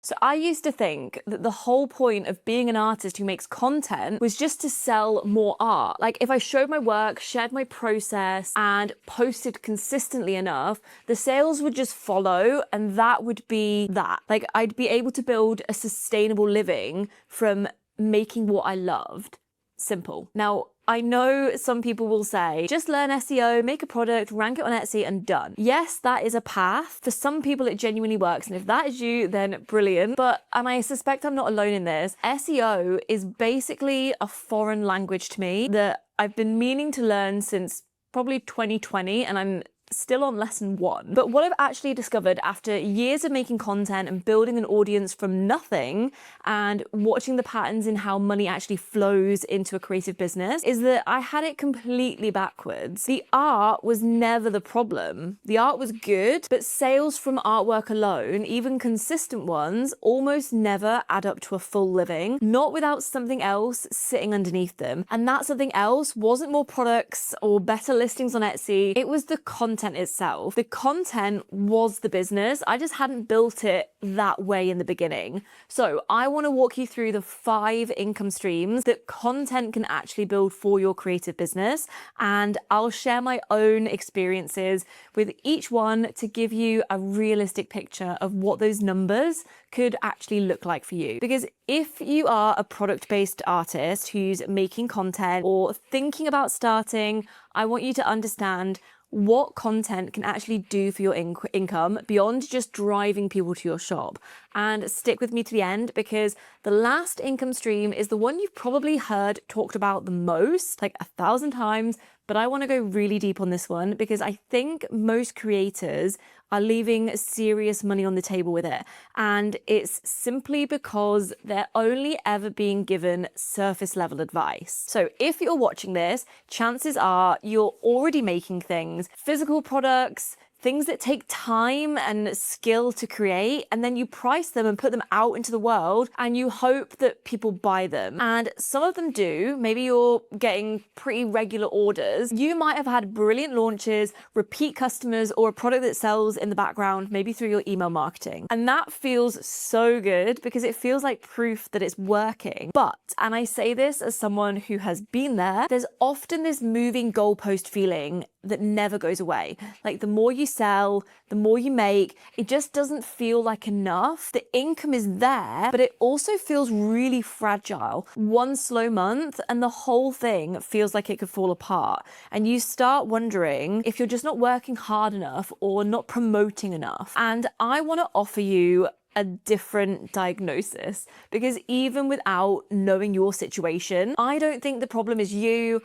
So I used to think that the whole point of being an artist who makes content was just to sell more art. Like if I showed my work, shared my process, and posted consistently enough, the sales would just follow, and that would be that. Like I'd be able to build a sustainable living from making what I loved. Simple. Now, I know some people will say, just learn SEO, make a product, rank it on Etsy and done. Yes, that is a path. For some people, it genuinely works. And if that is you, then brilliant. And I suspect I'm not alone in this, SEO is basically a foreign language to me that I've been meaning to learn since probably 2020, and I'm still on lesson 1. But what I've actually discovered after years of making content and building an audience from nothing and watching the patterns in how money actually flows into a creative business is that I had it completely backwards. The art was never the problem. The art was good, but sales from artwork alone, even consistent ones, almost never add up to a full living, not without something else sitting underneath them. And that something else wasn't more products or better listings on Etsy. It was the content itself. The content was the business. I just hadn't built it that way in the beginning. So I want to walk you through the 5 income streams that content can actually build for your creative business. And I'll share my own experiences with each one to give you a realistic picture of what those numbers could actually look like for you. Because if you are a product-based artist who's making content or thinking about starting, I want you to understand what content can actually do for your income beyond just driving people to your shop. And stick with me to the end, because the last income stream is the one you've probably heard talked about the most, like 1,000 times, but I want to go really deep on this one because I think most creators are leaving serious money on the table with it. And it's simply because they're only ever being given surface level advice. So if you're watching this, chances are you're already making things, physical products, things that take time and skill to create, and then you price them and put them out into the world and you hope that people buy them. And some of them do. Maybe you're getting pretty regular orders. You might have had brilliant launches, repeat customers, or a product that sells in the background, maybe through your email marketing. And that feels so good because it feels like proof that it's working. But, and I say this as someone who has been there, there's often this moving goalpost feeling that never goes away. Like the more you sell, the more you make, it just doesn't feel like enough. The income is there, but it also feels really fragile. One slow month and the whole thing feels like it could fall apart. And you start wondering if you're just not working hard enough or not promoting enough. And I want to offer you a different diagnosis, because even without knowing your situation, I don't think the problem is you,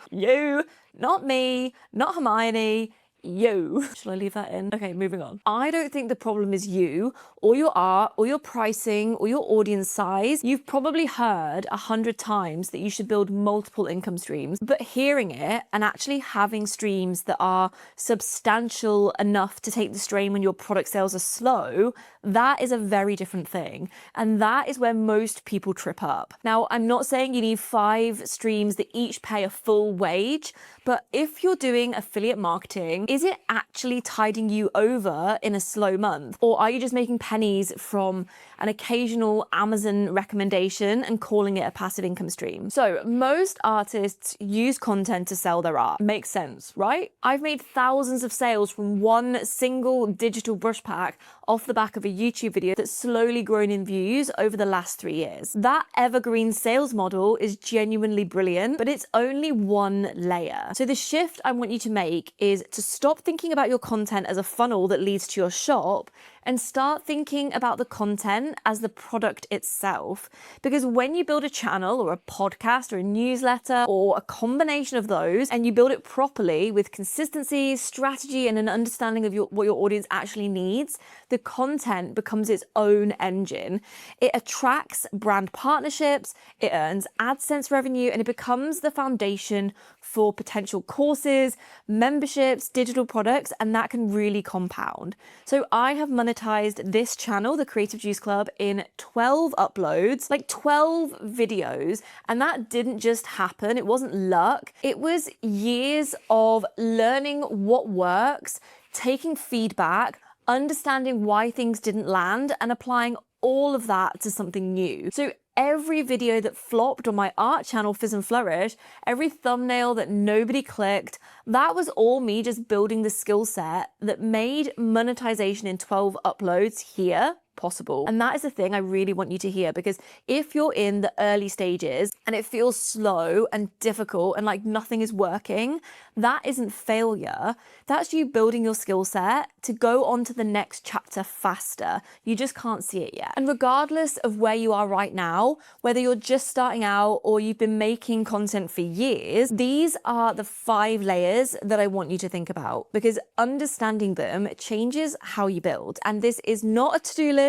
not me, not Hermione, you. Shall I leave that in? Okay, moving on. I don't think the problem is you or your art or your pricing or your audience size. You've probably heard 100 times that you should build multiple income streams, but hearing it and actually having streams that are substantial enough to take the strain when your product sales are slow, that is a very different thing. And that is where most people trip up. Now, I'm not saying you need 5 streams that each pay a full wage, but if you're doing affiliate marketing is it actually tiding you over in a slow month? Or are you just making pennies from an occasional Amazon recommendation and calling it a passive income stream? So most artists use content to sell their art. Makes sense, right? I've made thousands of sales from one single digital brush pack off the back of a YouTube video that's slowly grown in views over the last 3 years. That evergreen sales model is genuinely brilliant, but it's only one layer. So the shift I want you to make is to stop thinking about your content as a funnel that leads to your shop and start thinking about the content as the product itself. Because when you build a channel or a podcast or a newsletter or a combination of those, and you build it properly with consistency, strategy, and an understanding of what your audience actually needs, the content becomes its own engine. It attracts brand partnerships, it earns AdSense revenue, and it becomes the foundation for potential courses, memberships, digital products, and that can really compound. So I have monetized this channel, the Creative Juice Club, in 12 uploads, like 12 videos. And that didn't just happen. It wasn't luck. It was years of learning what works, taking feedback, understanding why things didn't land, and applying all of that to something new. So every video that flopped on my art channel, Fizz and Flourish, every thumbnail that nobody clicked, that was all me just building the skill set that made monetization in 12 uploads here possible. And that is the thing I really want you to hear, because if you're in the early stages and it feels slow and difficult and like nothing is working, that isn't failure. That's you building your skill set to go on to the next chapter faster. You just can't see it yet. And regardless of where you are right now, whether you're just starting out or you've been making content for years, these are the 5 layers that I want you to think about, because understanding them changes how you build. And this is not a to-do list.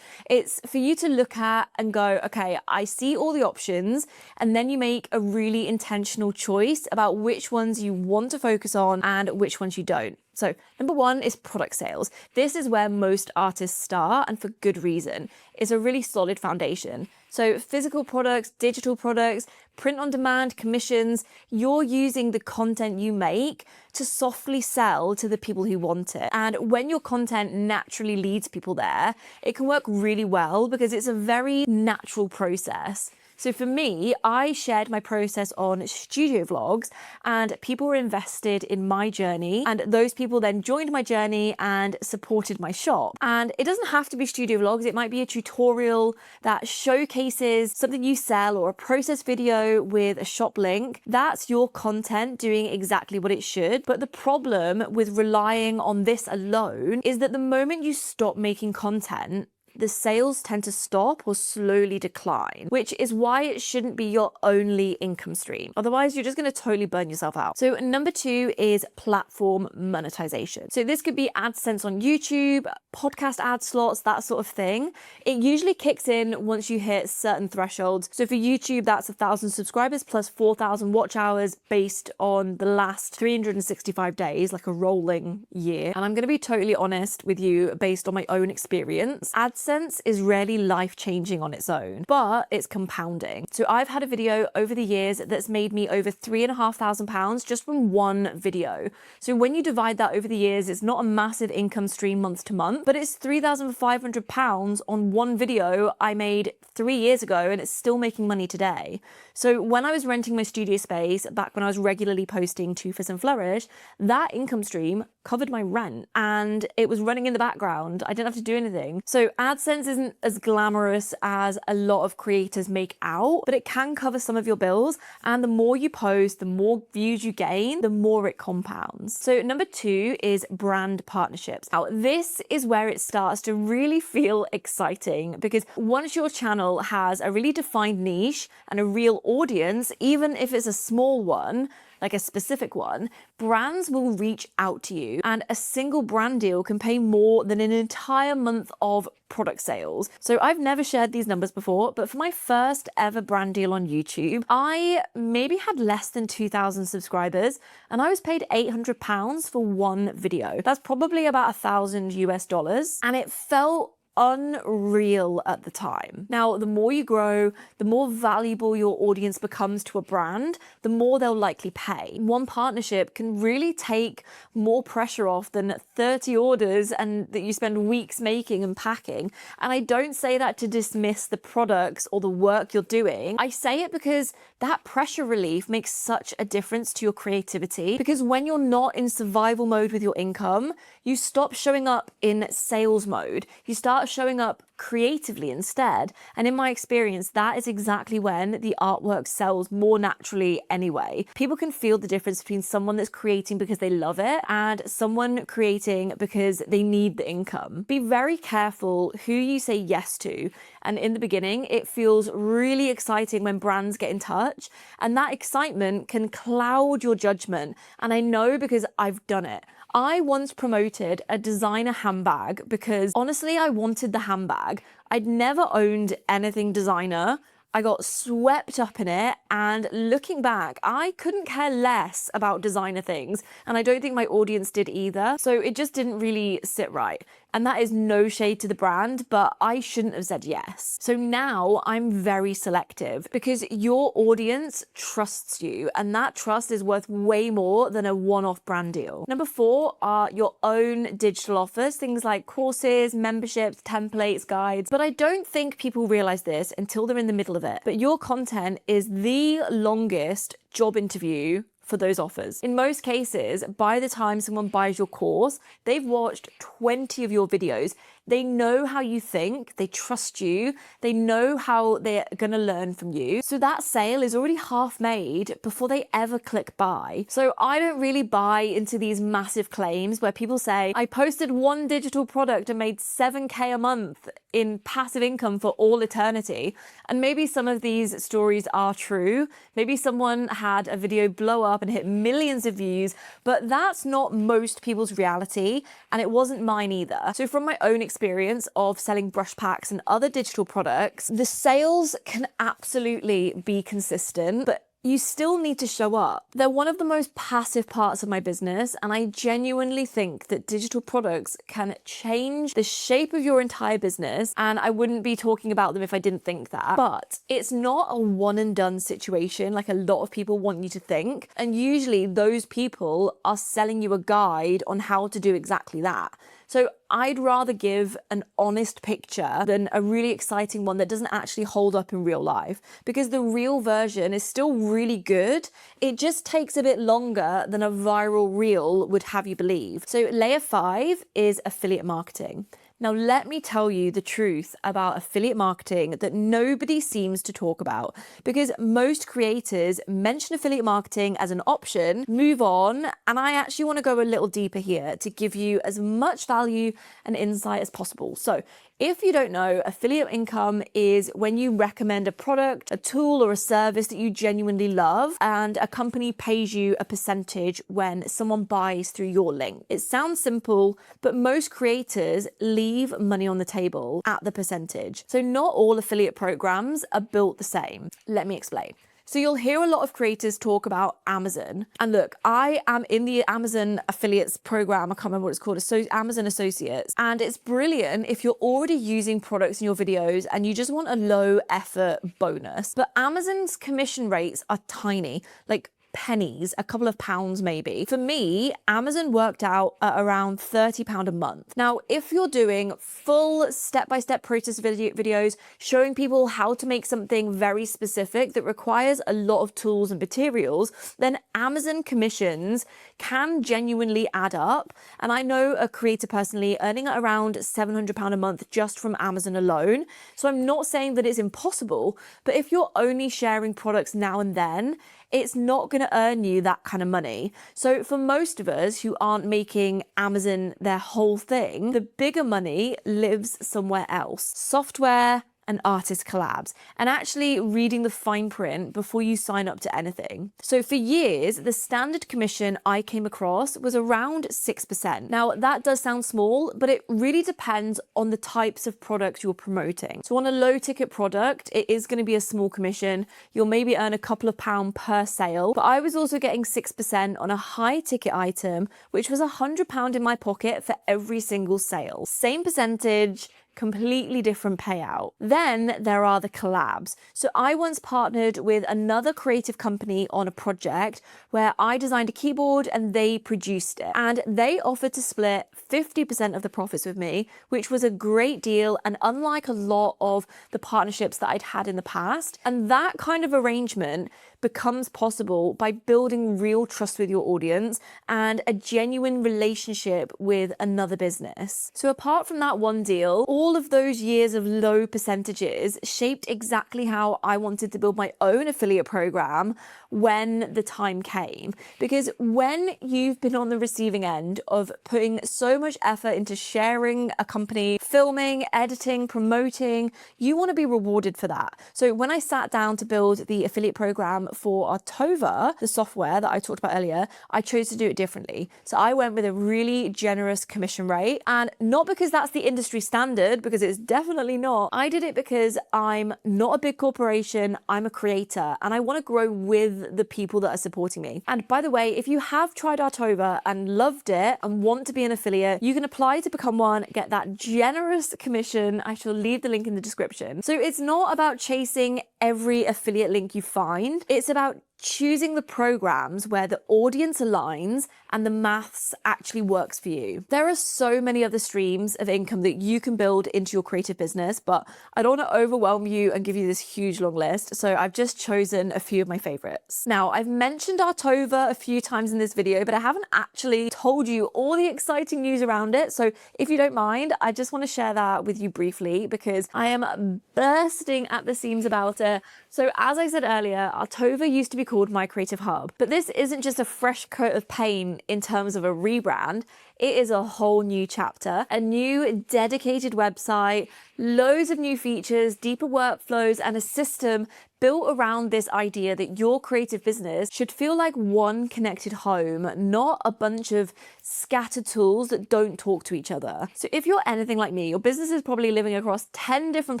It's for you to look at and go, okay, I see all the options, and then you make a really intentional choice about which ones you want to focus on and which ones you don't. So number 1 is product sales. This is where most artists start, and for good reason. It's a really solid foundation. So physical products, digital products, print on demand, commissions, you're using the content you make to softly sell to the people who want it. And when your content naturally leads people there, it can work really well because it's a very natural process. So for me, I shared my process on studio vlogs, and people were invested in my journey, and those people then joined my journey and supported my shop. And it doesn't have to be studio vlogs. It might be a tutorial that showcases something you sell, or a process video with a shop link. That's your content doing exactly what it should. But the problem with relying on this alone is that the moment you stop making content, the sales tend to stop or slowly decline, which is why it shouldn't be your only income stream. Otherwise, you're just going to totally burn yourself out. So number 2 is platform monetization. So this could be AdSense on YouTube, podcast ad slots, that sort of thing. It usually kicks in once you hit certain thresholds. So for YouTube, that's 1,000 subscribers plus 4,000 watch hours based on the last 365 days, like a rolling year. And I'm going to be totally honest with you based on my own experience. AdSense is rarely life-changing on its own, but it's compounding. So I've had a video over the years that's made me over £3,500 just from one video. So when you divide that over the years, it's not a massive income stream month to month, but it's £3,500 on one video I made 3 years ago, and it's still making money today. So when I was renting my studio space, back when I was regularly posting to Fizz and Flourish, that income stream covered my rent and it was running in the background. I didn't have to do anything. So AdSense isn't as glamorous as a lot of creators make out, but it can cover some of your bills. And the more you post, the more views you gain, the more it compounds. So number 2 is brand partnerships. Now, this is where it starts to really feel exciting, because once your channel has a really defined niche and a real audience, even if it's a small one, like a specific one, brands will reach out to you, and a single brand deal can pay more than an entire month of product sales. So I've never shared these numbers before, but for my first ever brand deal on YouTube, I maybe had less than 2,000 subscribers, and I was paid £800 for one video. That's probably about $1,000 US, and it felt unreal at the time. Now, the more you grow, the more valuable your audience becomes to a brand, the more they'll likely pay. One partnership can really take more pressure off than 30 orders and that you spend weeks making and packing. And I don't say that to dismiss the products or the work you're doing. I say it because that pressure relief makes such a difference to your creativity, because when you're not in survival mode with your income, you stop showing up in sales mode. You start showing up creatively instead. And in my experience, that is exactly when the artwork sells more naturally anyway. People can feel the difference between someone that's creating because they love it and someone creating because they need the income. Be very careful who you say yes to. And in the beginning, it feels really exciting when brands get in touch, and that excitement can cloud your judgment. And I know because I've done it. I once promoted a designer handbag because honestly, I wanted the handbag. I'd never owned anything designer. I got swept up in it, and looking back, I couldn't care less about designer things, and I don't think my audience did either, so it just didn't really sit right. And that is no shade to the brand, but I shouldn't have said yes. So now I'm very selective because your audience trusts you, and that trust is worth way more than a one-off brand deal. Number 4 are your own digital offers, things like courses, memberships, templates, guides. But I don't think people realize this until they're in the middle of it. But your content is the longest job interview for those offers. In most cases, by the time someone buys your course, they've watched 20 of your videos. They know how you think, they trust you, they know how they're gonna learn from you. So that sale is already half made before they ever click buy. So I don't really buy into these massive claims where people say, I posted one digital product and made 7K a month in passive income for all eternity. And maybe some of these stories are true. Maybe someone had a video blow up and hit millions of views, but that's not most people's reality, and it wasn't mine either. So from my own experience of selling brush packs and other digital products, the sales can absolutely be consistent, but you still need to show up. They're one of the most passive parts of my business, and I genuinely think that digital products can change the shape of your entire business, and I wouldn't be talking about them if I didn't think that. But it's not a one and done situation like a lot of people want you to think, and usually those people are selling you a guide on how to do exactly that. So I'd rather give an honest picture than a really exciting one that doesn't actually hold up in real life, because the real version is still really good. It just takes a bit longer than a viral reel would have you believe. So layer 5 is affiliate marketing. Now, let me tell you the truth about affiliate marketing that nobody seems to talk about, because most creators mention affiliate marketing as an option, move on, and I actually want to go a little deeper here to give you as much value and insight as possible. So if you don't know, affiliate income is when you recommend a product, a tool, or a service that you genuinely love, and a company pays you a percentage when someone buys through your link. It sounds simple, but most creators leave money on the table at the percentage. So not all affiliate programs are built the same. Let me explain. So you'll hear a lot of creators talk about Amazon. And look, I am in the Amazon affiliates program. I can't remember what it's called, Amazon Associates. And it's brilliant if you're already using products in your videos and you just want a low effort bonus. But Amazon's commission rates are tiny, like pennies, a couple of pounds maybe. For me, Amazon worked out at around £30 a month. Now, if you're doing full step-by-step process videos showing people how to make something very specific that requires a lot of tools and materials, then Amazon commissions can genuinely add up. And I know a creator personally earning at around £700 a month just from Amazon alone. So I'm not saying that it's impossible, but if you're only sharing products now and then, it's not going to earn you that kind of money. So for most of us who aren't making Amazon their whole thing, the bigger money lives somewhere else. Software and artist collabs, and actually reading the fine print before you sign up to anything. So for years, the standard commission I came across was around 6%. Now that does sound small, but it really depends on the types of products you're promoting. So on a low ticket product, it is going to be a small commission. You'll maybe earn a couple of pounds per sale, but I was also getting 6% on a high ticket item, which was £100 in my pocket for every single sale. Same percentage, completely different payout. Then there are the collabs. So I once partnered with another creative company on a project where I designed a keyboard and they produced it. And they offered to split 50% of the profits with me, which was a great deal. And unlike a lot of the partnerships that I'd had in the past, and that kind of arrangement becomes possible by building real trust with your audience and a genuine relationship with another business. So apart from that one deal, all of those years of low percentages shaped exactly how I wanted to build my own affiliate program when the time came. Because when you've been on the receiving end of putting so much effort into sharing a company, filming, editing, promoting, you want to be rewarded for that. So when I sat down to build the affiliate program for Artova, the software that I talked about earlier, I chose to do it differently. So I went with a really generous commission rate, and not because that's the industry standard, because it's definitely not. I did it because I'm not a big corporation, I'm a creator, and I want to grow with the people that are supporting me. And by the way, if you have tried Artova and loved it and want to be an affiliate, you can apply to become one, get that generous commission. I shall leave the link in the description. So it's not about chasing every affiliate link you find. It's about choosing the programs where the audience aligns and the maths actually works for you. There are so many other streams of income that you can build into your creative business, but I don't want to overwhelm you and give you this huge long list. So I've just chosen a few of my favorites. Now, I've mentioned Artova a few times in this video, but I haven't actually told you all the exciting news around it. So if you don't mind, I just want to share that with you briefly because I am bursting at the seams about it. So as I said earlier, Artova used to be called My Creative Hub, but this isn't just a fresh coat of paint in terms of a rebrand. It is a whole new chapter, a new dedicated website, loads of new features, deeper workflows, and a system built around this idea that your creative business should feel like one connected home, not a bunch of scattered tools that don't talk to each other. So if you're anything like me, your business is probably living across 10 different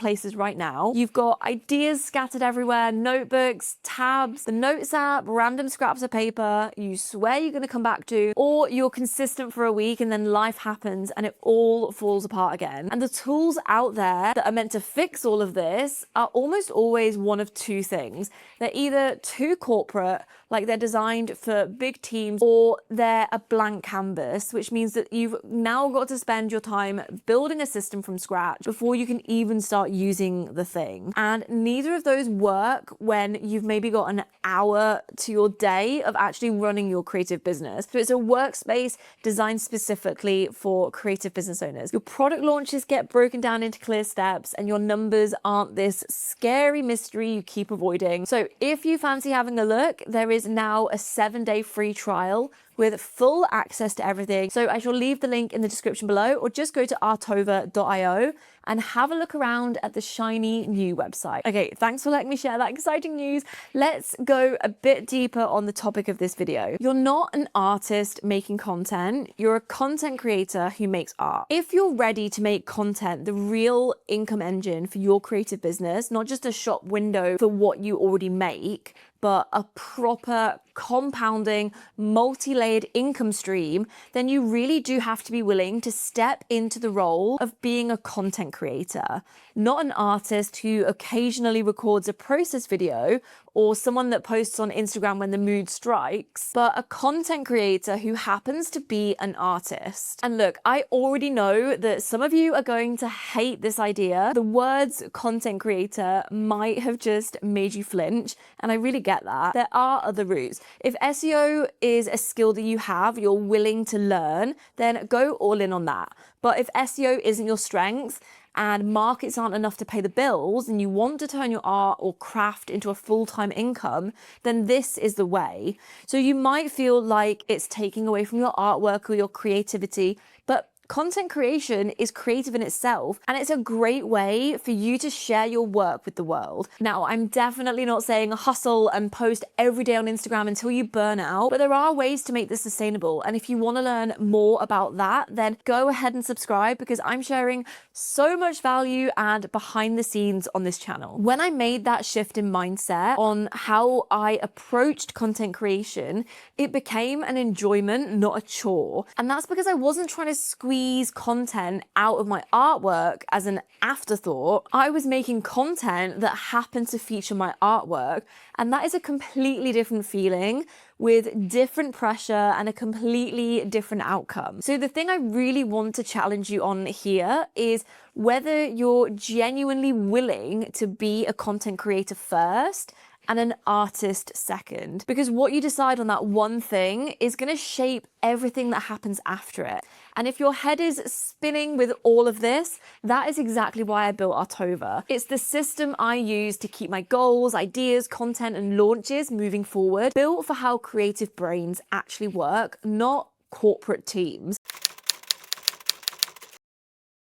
places right now. You've got ideas scattered everywhere, notebooks, tabs, the notes app, random scraps of paper you swear you're going to come back to, or you're consistent for a week and then life happens and it all falls apart again. And the tools out there that are meant to fix all of this are almost always one of two things. They're either too corporate, like they're designed for big teams, or they're a blank canvas, which means that you've now got to spend your time building a system from scratch before you can even start using the thing. And neither of those work when you've maybe got an hour to your day of actually running your creative business. So it's a workspace designed specifically for creative business owners. Your product launches get broken down into clear steps and your numbers aren't this scary mystery you keep avoiding. So if you fancy having a look, there is now a 7-day free trial with full access to everything. So I shall leave the link in the description below, or just go to artova.io and have a look around at the shiny new website. Okay, thanks for letting me share that exciting news. Let's go a bit deeper on the topic of this video. You're not an artist making content, you're a content creator who makes art. If you're ready to make content the real income engine for your creative business, not just a shop window for what you already make, but a proper compounding, multi-layered income stream, then you really do have to be willing to step into the role of being a content creator, not an artist who occasionally records a process video or someone that posts on Instagram when the mood strikes, but a content creator who happens to be an artist. And look, I already know that some of you are going to hate this idea. The words content creator might have just made you flinch, and I really get that. There are other routes. If SEO is a skill that you have, you're willing to learn, then go all in on that. But if SEO isn't your strength, and markets aren't enough to pay the bills, and you want to turn your art or craft into a full-time income, then this is the way. So you might feel like it's taking away from your artwork or your creativity, but content creation is creative in itself, and it's a great way for you to share your work with the world. Now, I'm definitely not saying hustle and post every day on Instagram until you burn out, but there are ways to make this sustainable. And if you want to learn more about that, then go ahead and subscribe, because I'm sharing so much value and behind the scenes on this channel. When I made that shift in mindset on how I approached content creation, it became an enjoyment, not a chore. And that's because I wasn't trying to squeeze squeeze content out of my artwork as an afterthought. I was making content that happened to feature my artwork, and that is a completely different feeling with different pressure and a completely different outcome. So the thing I really want to challenge you on here is whether you're genuinely willing to be a content creator first and an artist second. Because what you decide on that one thing is going to shape everything that happens after it. And if your head is spinning with all of this, that is exactly why I built Artova. It's the system I use to keep my goals, ideas, content, and launches moving forward, built for how creative brains actually work, not corporate teams.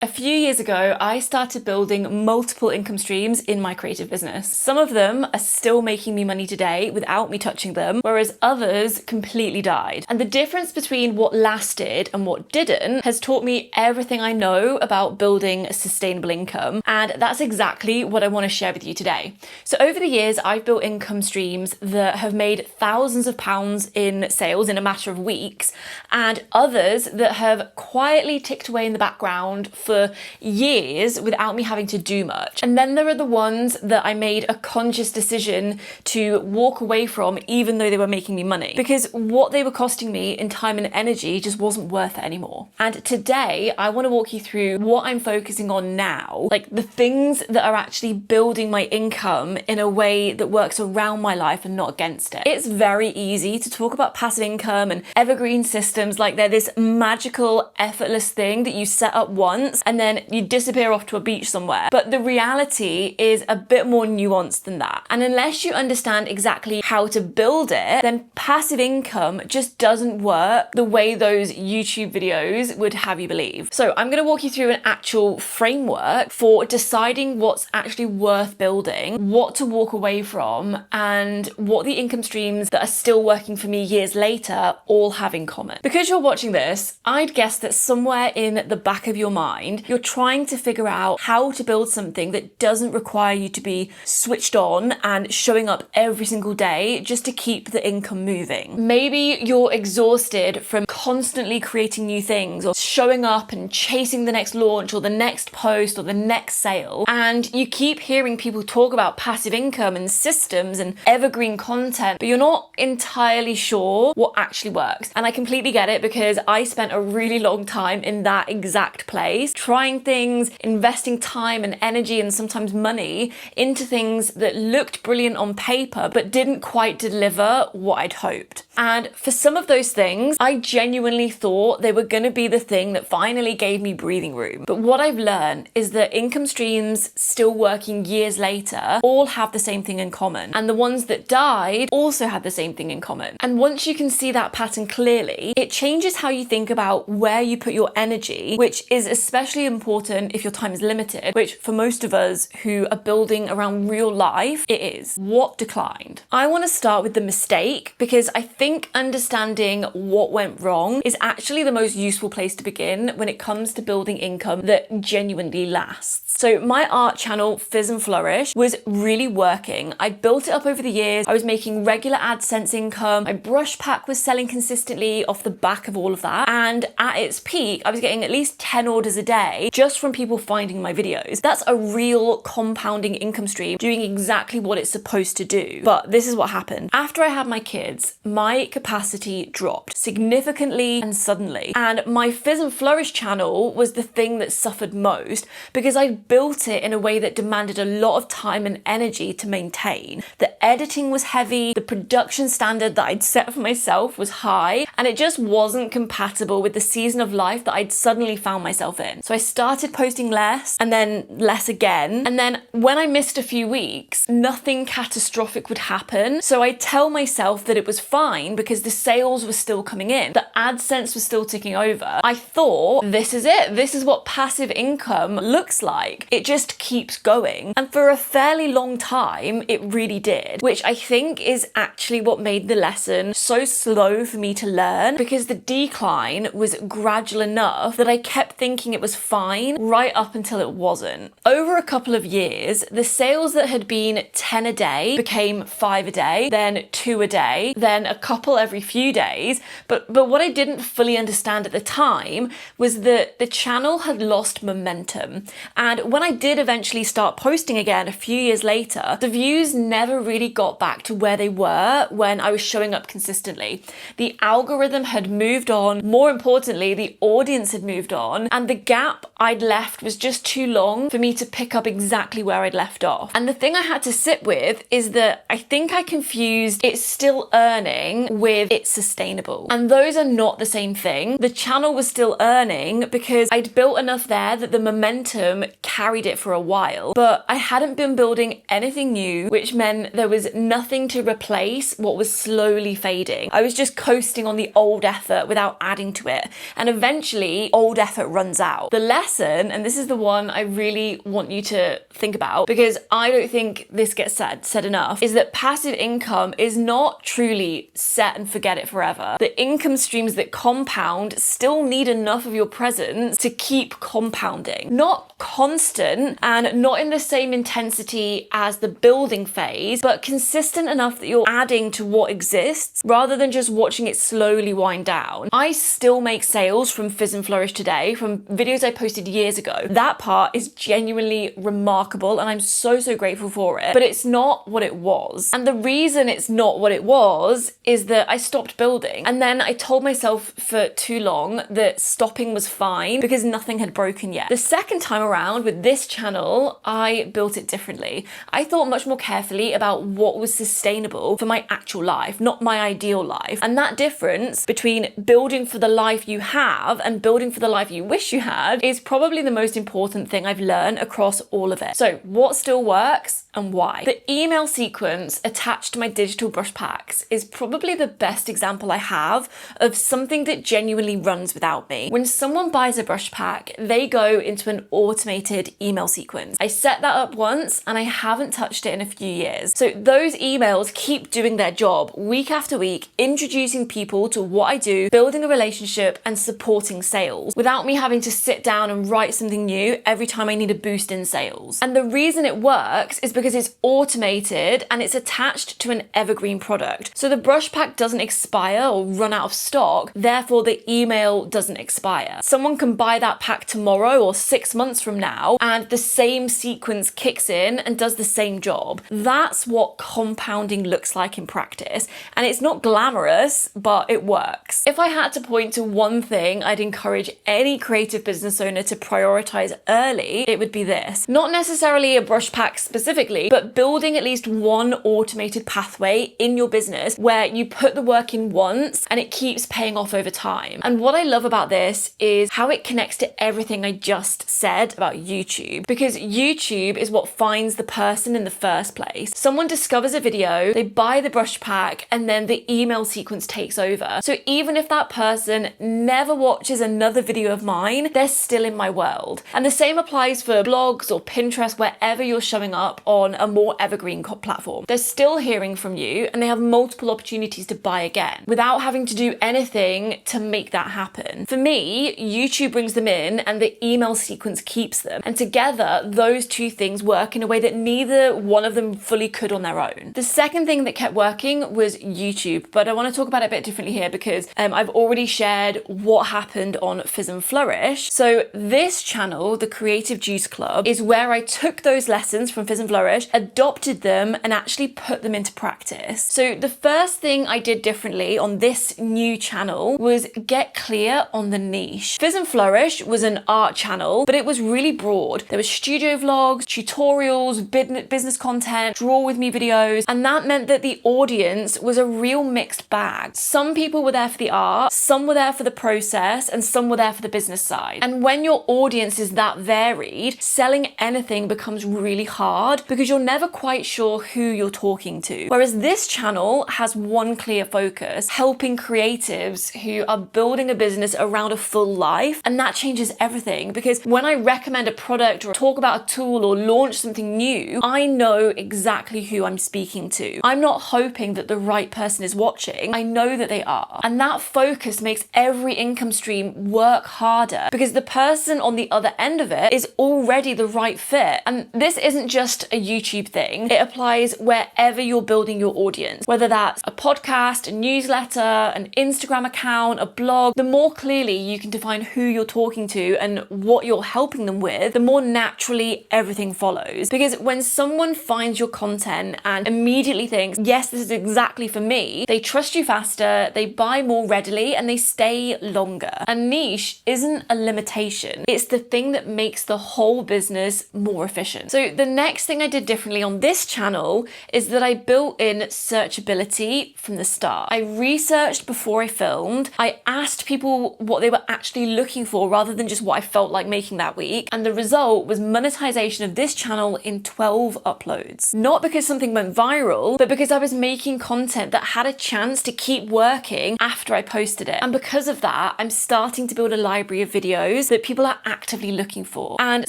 A few years ago, I started building multiple income streams in my creative business. Some of them are still making me money today without me touching them, whereas others completely died. And the difference between what lasted and what didn't has taught me everything I know about building a sustainable income. And that's exactly what I want to share with you today. So over the years, I've built income streams that have made thousands of pounds in sales in a matter of weeks, and others that have quietly ticked away in the background for years without me having to do much. And then there are the ones that I made a conscious decision to walk away from, even though they were making me money, because what they were costing me in time and energy just wasn't worth it anymore. And today I want to walk you through what I'm focusing on now, like the things that are actually building my income in a way that works around my life and not against it. It's very easy to talk about passive income and evergreen systems like they're this magical, effortless thing that you set up once and then you disappear off to a beach somewhere. But the reality is a bit more nuanced than that. And unless you understand exactly how to build it, then passive income just doesn't work the way those YouTube videos would have you believe. So I'm going to walk you through an actual framework for deciding what's actually worth building, what to walk away from, and what the income streams that are still working for me years later all have in common. Because you're watching this, I'd guess that somewhere in the back of your mind, you're trying to figure out how to build something that doesn't require you to be switched on and showing up every single day just to keep the income moving. Maybe you're exhausted from constantly creating new things or showing up and chasing the next launch or the next post or the next sale, and you keep hearing people talk about passive income and systems and evergreen content, but you're not entirely sure what actually works. And I completely get it, because I spent a really long time in that exact place, trying things, investing time and energy and sometimes money into things that looked brilliant on paper but didn't quite deliver what I'd hoped. And for some of those things, I genuinely thought they were going to be the thing that finally gave me breathing room. But what I've learned is that income streams still working years later all have the same thing in common. And the ones that died also had the same thing in common. And once you can see that pattern clearly, it changes how you think about where you put your energy, which is especially important if your time is limited, which for most of us who are building around real life, it is. What declined? I want to start with the mistake, because I think understanding what went wrong is actually the most useful place to begin when it comes to building income that genuinely lasts. So my art channel, Fizz and Flourish, was really working. I built it up over the years. I was making regular AdSense income. My brush pack was selling consistently off the back of all of that. And at its peak, I was getting at least 10 orders a day just from people finding my videos. That's a real compounding income stream doing exactly what it's supposed to do. But this is what happened. After I had my kids, my capacity dropped significantly and suddenly. And my Fizz and Flourish channel was the thing that suffered most, because I built it in a way that demanded a lot of time and energy to maintain. The editing was heavy, the production standard that I'd set for myself was high, and it just wasn't compatible with the season of life that I'd suddenly found myself in. So I started posting less, and then less again. And then when I missed a few weeks, nothing catastrophic would happen. So I tell myself that it was fine because the sales were still coming in. The AdSense was still ticking over. I thought, this is it. This is what passive income looks like. It just keeps going. And for a fairly long time, it really did. did, which I think is actually what made the lesson so slow for me to learn, because the decline was gradual enough that I kept thinking it was fine right up until it wasn't. Over a couple of years, the sales that had been 10 a day became 5 a day, then 2 a day, then a couple every few days. But what I didn't fully understand at the time was that the channel had lost momentum. And when I did eventually start posting again a few years later, the views never really got back to where they were when I was showing up consistently. The algorithm had moved on. More importantly, the audience had moved on, and the gap I'd left was just too long for me to pick up exactly where I'd left off. And the thing I had to sit with is that I think I confused it's still earning with it's sustainable. And those are not the same thing. The channel was still earning because I'd built enough there that the momentum carried it for a while, but I hadn't been building anything new, which meant there was nothing to replace what was slowly fading. I was just coasting on the old effort without adding to it. And eventually old effort runs out. The lesson, and this is the one I really want you to think about, because I don't think this gets said enough, is that passive income is not truly set and forget it forever. The income streams that compound still need enough of your presence to keep compounding. Not constant and not in the same intensity as the building phase, but consistent enough that you're adding to what exists rather than just watching it slowly wind down. I still make sales from Fizz and Flourish today, from videos I posted years ago. That part is genuinely remarkable and I'm so grateful for it, but it's not what it was. And the reason it's not what it was is that I stopped building. And then I told myself for too long that stopping was fine because nothing had broken yet. The second time around with this channel, I built it differently. I thought much more carefully about what was sustainable for my actual life, not my ideal life. And that difference between building for the life you have and building for the life you wish you had is probably the most important thing I've learned across all of it. So what still works and why? The email sequence attached to my digital brush packs is probably the best example I have of something that genuinely runs without me. When someone buys a brush pack, they go into an automated email sequence. I set that up once and I haven't touched it in a few years. So those emails keep doing their job week after week, introducing people to what I do, building a relationship and supporting sales without me having to sit down and write something new every time I need a boost in sales. And the reason it works is because it's automated and it's attached to an evergreen product. So the brush pack doesn't expire or run out of stock, therefore the email doesn't expire. Someone can buy that pack tomorrow or 6 months from now and the same sequence kicks in and does the same job. That's what compounding looks like in practice. And it's not glamorous, but it works. If I had to point to one thing I'd encourage any creative business owner to prioritize early, it would be this. Not necessarily a brush pack specifically, but building at least one automated pathway in your business where you put the work in once and it keeps paying off over time. And what I love about this is how it connects to everything I just said about YouTube, because YouTube is what finds the person in the first place. Someone discovers a video, they buy the brush pack, and then the email sequence takes over. So even if that person never watches another video of mine, they're still in my world. And the same applies for blogs or Pinterest, wherever you're showing up on a more evergreen platform. They're still hearing from you and they have multiple opportunities to buy again without having to do anything to make that happen. For me, YouTube brings them in and the email sequence keeps them. And together, those two things work in a way that neither one of them fully could on their own. The second thing that kept working was YouTube, but I want to talk about it a bit differently here because I've already shared what happened on Fizz and Flourish. So this channel, the Creative Juice Club, is where I took those lessons from Fizz and Flourish, adopted them, and actually put them into practice. So the first thing I did differently on this new channel was get clear on the niche. Fizz and Flourish was an art channel, but it was really broad. There was studio vlogs, tutorials, business content, draw with me videos, and that meant that the audience was a real mixed bag. Some people were there for the art, some were there for the process, and some were there for the business side. And when your audience is that varied, selling anything becomes really hard because you're never quite sure who you're talking to. Whereas this channel has one clear focus, helping creatives who are building a business around a full life. And that changes everything, because when I recommend a product or talk about a tool or launch something new, I know exactly who who I'm speaking to. I'm not hoping that the right person is watching. I know that they are. And that focus makes every income stream work harder because the person on the other end of it is already the right fit. And this isn't just a YouTube thing. It applies wherever you're building your audience, whether that's a podcast, a newsletter, an Instagram account, a blog. The more clearly you can define who you're talking to and what you're helping them with, the more naturally everything follows. Because when someone finds your content and immediately thinks, yes, this is exactly for me, they trust you faster, they buy more readily, and they stay longer. A niche isn't a limitation. It's the thing that makes the whole business more efficient. So the next thing I did differently on this channel is that I built in searchability from the start. I researched before I filmed. I asked people what they were actually looking for rather than just what I felt like making that week. And the result was monetization of this channel in 12 uploads. Not because something went viral, but because I was making content that had a chance to keep working after I posted it. And because of that, I'm starting to build a library of videos that people are actively looking for. And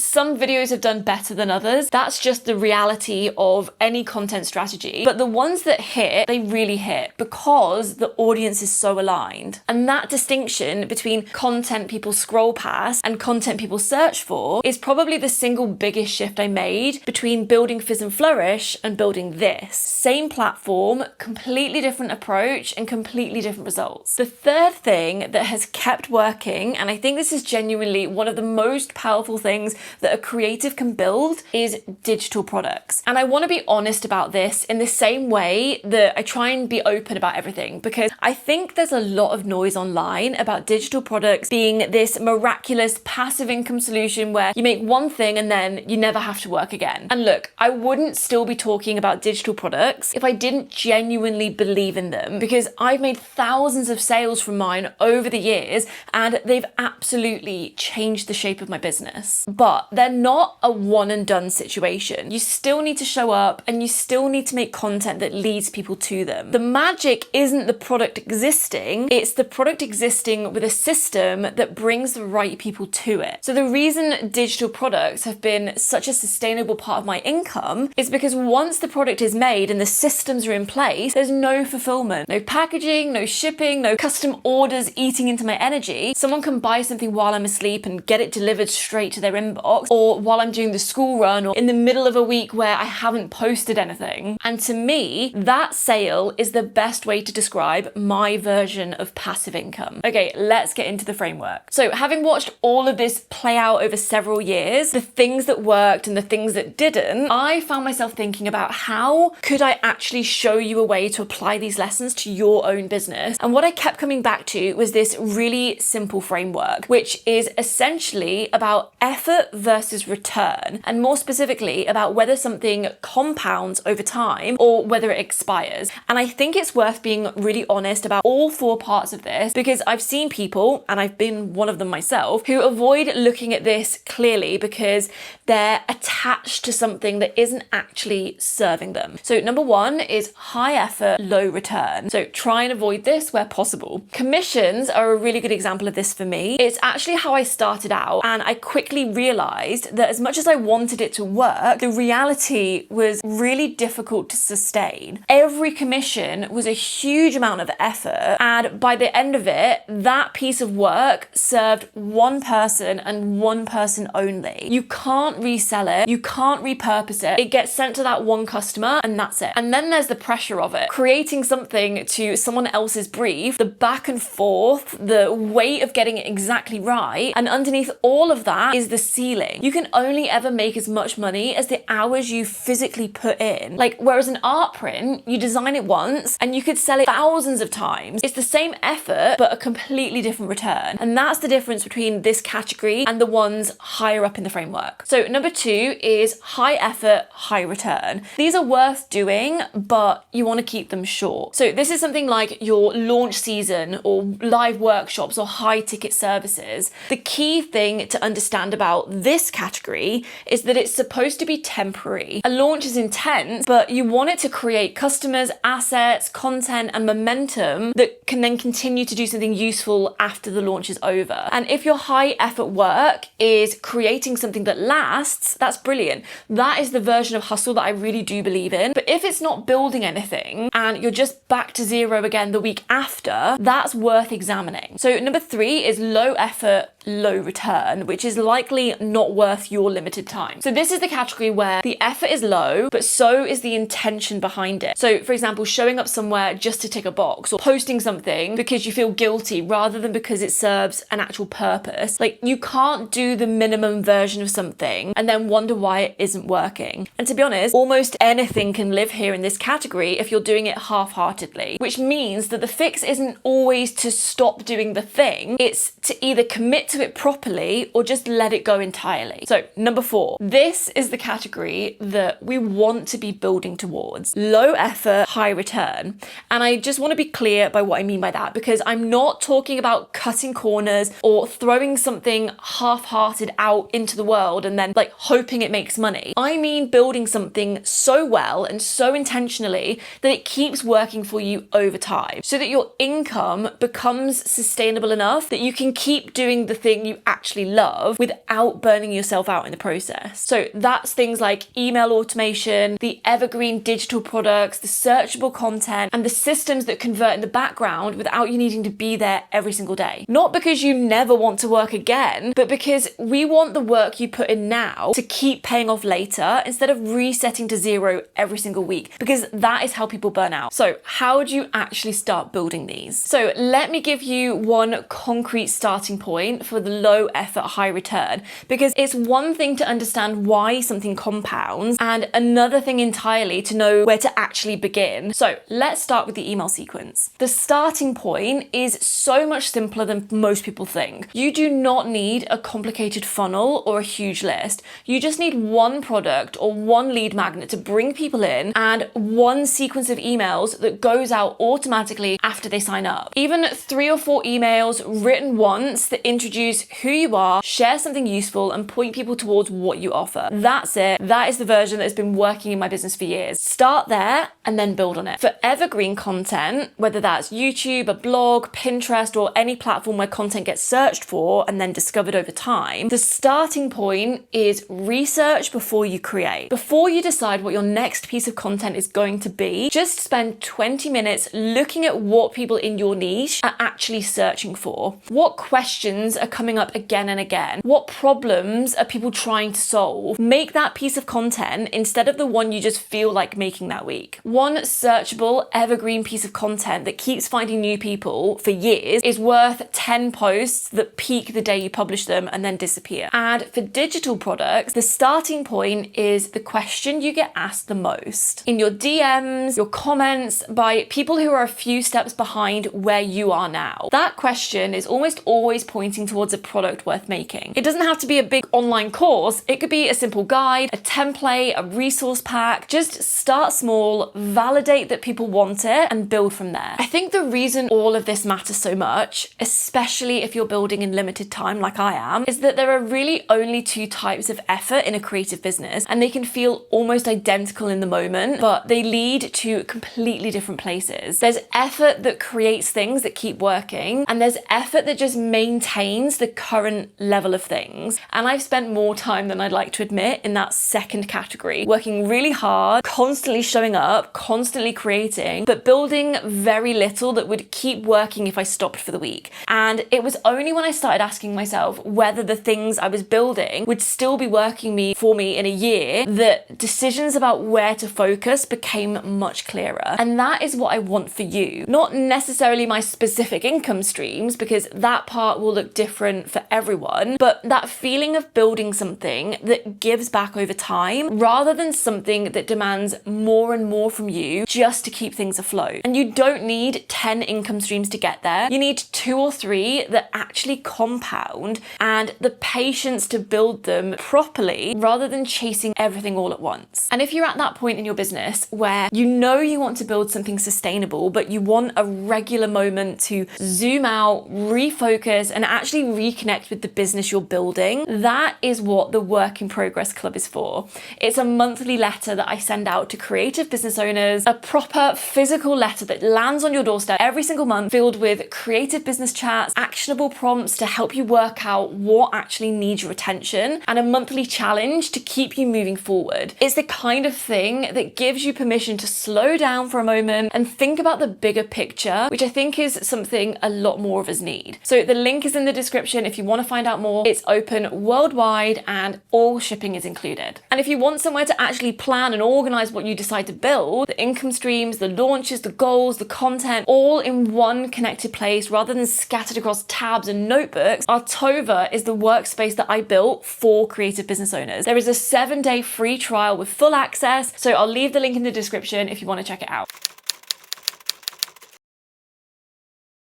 some videos have done better than others. That's just the reality of any content strategy. But the ones that hit, they really hit because the audience is so aligned. And that distinction between content people scroll past and content people search for is probably the single biggest shift I made between building Fizz and Flourish and building this. Same platform, completely different approach, and completely different results. The third thing that has kept working, and I think this is genuinely one of the most powerful things that a creative can build, is digital products. And I want to be honest about this in the same way that I try and be open about everything, because I think there's a lot of noise online about digital products being this miraculous passive income solution where you make one thing and then you never have to work again. And look, I wouldn't still be talking about digital products if I didn't genuinely believe in them, because I've made thousands of sales from mine over the years and they've absolutely changed the shape of my business. But they're not a one and done situation. You still need to show up and you still need to make content that leads people to them. The magic isn't the product existing, it's the product existing with a system that brings the right people to it. So the reason digital products have been such a sustainable part of my income is because once the product is made and the systems are in place, there's no fulfillment, no packaging, no shipping, no custom orders eating into my energy. Someone can buy something while I'm asleep and get it delivered straight to their inbox, or while I'm doing the school run, or in the middle of a week where I haven't posted anything. And to me, that sale is the best way to describe my version of passive income. Okay, let's get into the framework. So having watched all of this play out over several years, the things that worked and the things that didn't, I found myself thinking about how could I actually show you a way to apply these lessons to your own business. And what I kept coming back to was this really simple framework, which is essentially about effort versus return, and more specifically about whether something compounds over time or whether it expires. And I think it's worth being really honest about all four parts of this, because I've seen people, and I've been one of them myself, who avoid looking at this clearly because they're attached to something that isn't actually serving them. So number one is high effort, low return. So try and avoid this where possible. Commissions are a really good example of this for me. It's actually how I started out, and I quickly realized that as much as I wanted it to work, the reality was really difficult to sustain. Every commission was a huge amount of effort, and by the end of it, that piece of work served one person and one person only. You can't resell it, you can't repurpose it. It gets sent to that one customer and that's it. And then there's the pressure of it. Creating something to someone else's brief, the back and forth, the weight of getting it exactly right, and underneath all of that is the ceiling. You can only ever make as much money as the hours you physically put in. Like, whereas an art print, you design it once and you could sell it thousands of times. It's the same effort, but a completely different return. And that's the difference between this category and the ones higher up in the framework. So number two is high effort, high return. These are worth doing, but you want to keep them short. So this is something like your launch season or live workshops or high ticket services. The key thing to understand about this category is that it's supposed to be temporary. A launch is intense, but you want it to create customers, assets, content, and momentum that can then continue to do something useful after the launch is over. And if your high effort work is creating something that lasts, that's brilliant. That is the version of hustle that I really do do believe in. But if it's not building anything and you're just back to zero again the week after, that's worth examining. So number 3 is low effort, low return, which is likely not worth your limited time. So this is the category where the effort is low, but so is the intention behind it. So for example, showing up somewhere just to tick a box, or posting something because you feel guilty rather than because it serves an actual purpose. Like, you can't do the minimum version of something and then wonder why it isn't working. And to be honest, almost anything can live here in this category if you're doing it half-heartedly, which means that the fix isn't always to stop doing the thing, it's to either commit to it properly or just let it go entirely. So number 4, this is the category that we want to be building towards. Low effort, high return. And I just want to be clear by what I mean by that, because I'm not talking about cutting corners or throwing something half-hearted out into the world and then like hoping it makes money. I mean building something so well and so intentionally that it keeps working for you over time, so that your income becomes sustainable enough that you can keep doing the thing you actually love without burning yourself out in the process. So that's things like email automation, the evergreen digital products, the searchable content, and the systems that convert in the background without you needing to be there every single day. Not because you never want to work again, but because we want the work you put in now to keep paying off later instead of resetting to zero every single week, because that is how people burn out. So how do you actually start building these? So let me give you one concrete starting point for the low effort, high return, because it's one thing to understand why something compounds and another thing entirely to know where to actually begin. So let's start with the email sequence. The starting point is so much simpler than most people think. You do not need a complicated funnel or a huge list. You just need one product or one lead magnet to bring people in and one sequence of emails that goes out automatically after they sign up. Even 3 or 4 emails written once that introduce who you are, share something useful, and point people towards what you offer. That's it. That is the version that has been working in my business for years. Start there and then build on it. For evergreen content, whether that's YouTube, a blog, Pinterest, or any platform where content gets searched for and then discovered over time, the starting point is research before you create. Before you decide what your next piece of content is going to be, just spend 20 minutes looking at what people in your niche are actually searching for. What questions are coming up again and again? What problems are people trying to solve? Make that piece of content instead of the one you just feel like making that week. One searchable, evergreen piece of content that keeps finding new people for years is worth 10 posts that peak the day you publish them and then disappear. And for digital products, the starting point is the question you get asked the most in your DMs, your comments, by people who are a few steps behind where you are now. That question is almost always pointing towards a product worth making. It doesn't have to be a big online course. It could be a simple guide, a template, a resource pack. Just start small, validate that people want it, and build from there. I think the reason all of this matters so much, especially if you're building in limited time like I am, is that there are really only 2 types of effort in a creative business, and they can feel almost identical in the moment, but they lead to completely different places. There's effort that creates things that keep working, and there's effort that just maintains the current level of things. And I've spent more time than I'd like to admit in that second category, working really hard, constantly showing up, constantly creating, but building very little that would keep working if I stopped for the week. And it was only when I started asking myself whether the things I was building would still be working for me in a year that decisions about where to focus became much clearer. And that is what I want for you. Not necessarily my specific income streams, because that part will look different for everyone, but that feeling of building something that gives back over time rather than something that demands more and more from you just to keep things afloat. And you don't need 10 income streams to get there. You need 2 or 3 that actually compound, and the patience to build them properly rather than chasing everything all at once. And if you're at that point in your business where you know you want to build something sustainable, but you want a regular moment to zoom out, refocus, and actually really reconnect with the business you're building, that is what the Work in Progress Club is for. It's a monthly letter that I send out to creative business owners, a proper physical letter that lands on your doorstep every single month, filled with creative business chats, actionable prompts to help you work out what actually needs your attention, and a monthly challenge to keep you moving forward. It's the kind of thing that gives you permission to slow down for a moment and think about the bigger picture, which I think is something a lot more of us need. So the link is in the description if you want to find out more. It's open worldwide and all shipping is included. And if you want somewhere to actually plan and organize what you decide to build, the income streams, the launches, the goals, the content, all in one connected place rather than scattered across tabs and notebooks, our Tova is the workspace that I built for creative business owners. There is a 7-day free trial with full access, so I'll leave the link in the description if you want to check it out.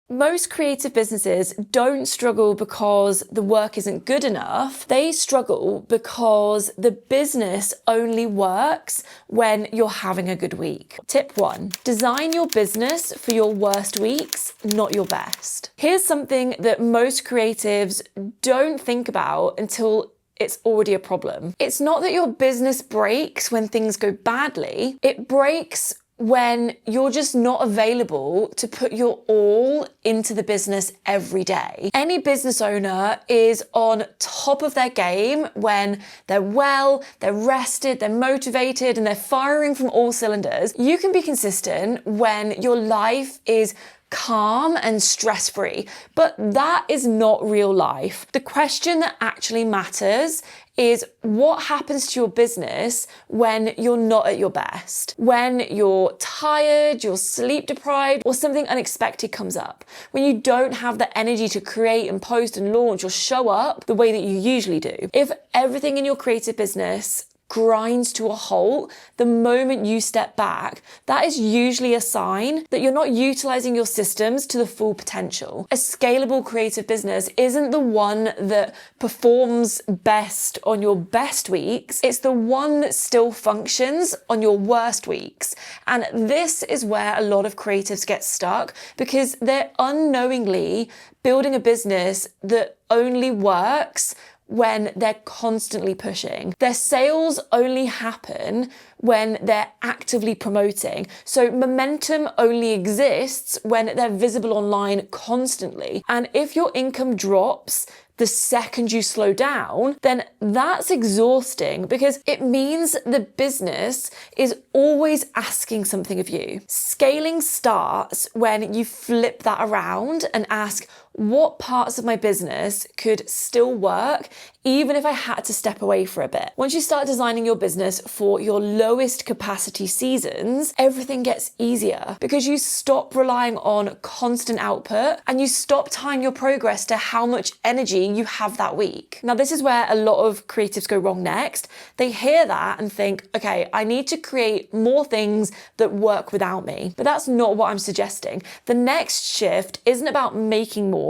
Most creative businesses don't struggle because the work isn't good enough. They struggle because the business only works when you're having a good week. Tip 1, design your business for your worst weeks, not your best. Here's something that most creatives don't think about until it's already a problem. It's not that your business breaks when things go badly. It breaks when you're just not available to put your all into the business every day. Any business owner is on top of their game when they're well, they're rested, they're motivated, and they're firing from all cylinders. You can be consistent when your life is calm and stress-free, but that is not real life. The question that actually matters is what happens to your business when you're not at your best, when you're tired, you're sleep deprived, or something unexpected comes up, when you don't have the energy to create and post and launch or show up the way that you usually do. If everything in your creative business grinds to a halt the moment you step back, that is usually a sign that you're not utilizing your systems to the full potential. A scalable creative business isn't the one that performs best on your best weeks, it's the one that still functions on your worst weeks. And this is where a lot of creatives get stuck because they're unknowingly building a business that only works when they're constantly pushing. Their sales only happen when they're actively promoting. So momentum only exists when they're visible online constantly. And if your income drops the second you slow down, then that's exhausting because it means the business is always asking something of you. Scaling starts when you flip that around and ask, what parts of my business could still work even if I had to step away for a bit? Once you start designing your business for your lowest capacity seasons, everything gets easier because you stop relying on constant output and you stop tying your progress to how much energy you have that week. Now, this is where a lot of creatives go wrong next. They hear that and think, okay, I need to create more things that work without me. But that's not what I'm suggesting. The next shift isn't about making more.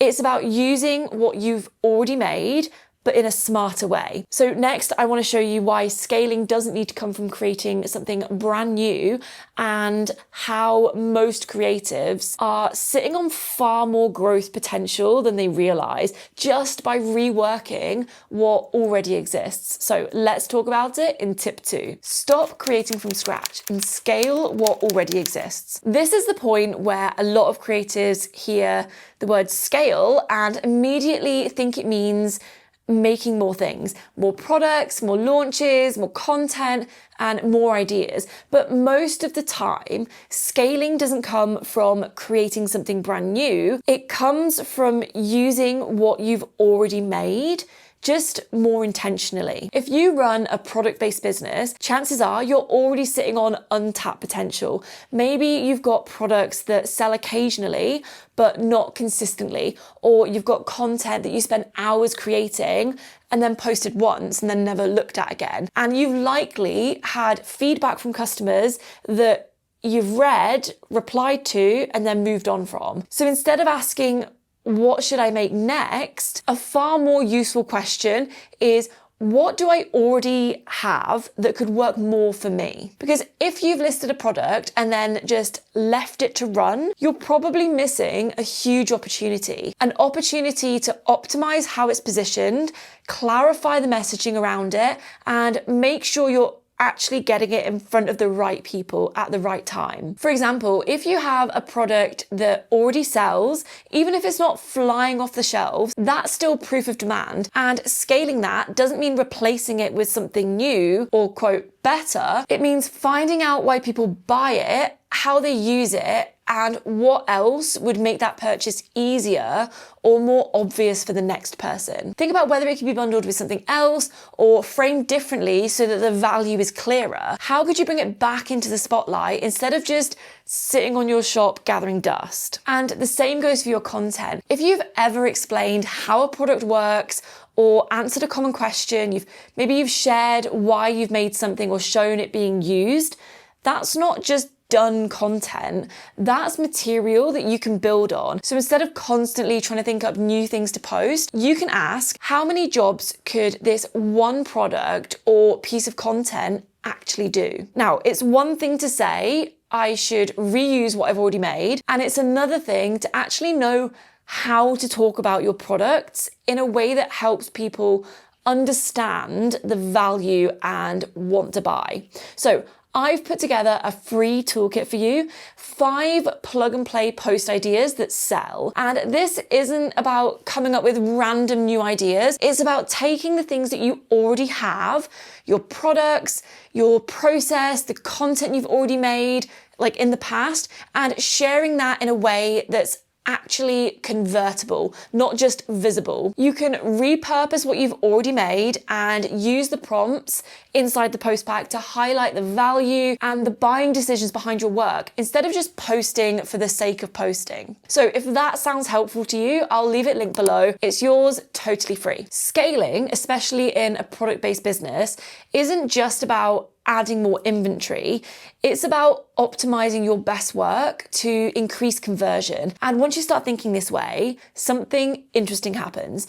It's about using what you've already made, but in a smarter way. So next, I want to show you why scaling doesn't need to come from creating something brand new and how most creatives are sitting on far more growth potential than they realize just by reworking what already exists. So let's talk about it in tip 2. Stop creating from scratch and scale what already exists. This is the point where a lot of creatives hear the word scale and immediately think it means making more things, more products, more launches, more content, and more ideas. But most of the time, scaling doesn't come from creating something brand new. It comes from using what you've already made, just more intentionally. If you run a product-based business, chances are you're already sitting on untapped potential. Maybe you've got products that sell occasionally, but not consistently, or you've got content that you spend hours creating and then posted once and then never looked at again. And you've likely had feedback from customers that you've read, replied to, and then moved on from. So instead of asking, what should I make next? A far more useful question is, what do I already have that could work more for me? Because if you've listed a product and then just left it to run, you're probably missing a huge opportunity. An opportunity to optimize how it's positioned, clarify the messaging around it, and make sure you're actually getting it in front of the right people at the right time. For example, if you have a product that already sells, even if it's not flying off the shelves, that's still proof of demand. And scaling that doesn't mean replacing it with something new or quote better. It means finding out why people buy it, how they use it, and what else would make that purchase easier or more obvious for the next person. Think about whether it could be bundled with something else or framed differently so that the value is clearer. How could you bring it back into the spotlight instead of just sitting on your shop gathering dust? And the same goes for your content. If you've ever explained how a product works or answered a common question, maybe you've shared why you've made something or shown it being used, that's not just done content, that's material that you can build on. So instead of constantly trying to think up new things to post, you can ask, how many jobs could this one product or piece of content actually do? Now, it's one thing to say, I should reuse what I've already made, and it's another thing to actually know how to talk about your products in a way that helps people understand the value and want to buy. So I've put together a free toolkit for you, 5 plug and play post ideas that sell. And this isn't about coming up with random new ideas. It's about taking the things that you already have, your products, your process, the content you've already made, like in the past, and sharing that in a way that's actually convertible, not just visible. You can repurpose what you've already made and use the prompts inside the post pack to highlight the value and the buying decisions behind your work instead of just posting for the sake of posting. So if that sounds helpful to you, I'll leave it linked below. It's yours totally free. Scaling, especially in a product-based business, isn't just about adding more inventory. It's about optimizing your best work to increase conversion. And once you start thinking this way, something interesting happens.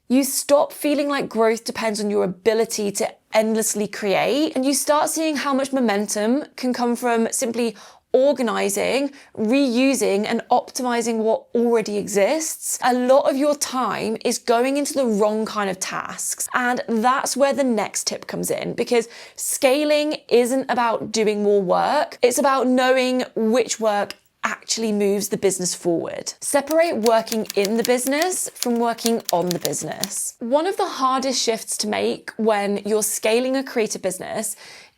You stop feeling like growth depends on your ability to endlessly create, and you start seeing how much momentum can come from simply organizing, reusing, and optimizing what already exists. A lot of your time is going into the wrong kind of tasks. And that's where the next tip comes in, because scaling isn't about doing more work. It's about knowing which work actually moves the business forward. Separate working in the business from working on the business. One of the hardest shifts to make when you're scaling a creative business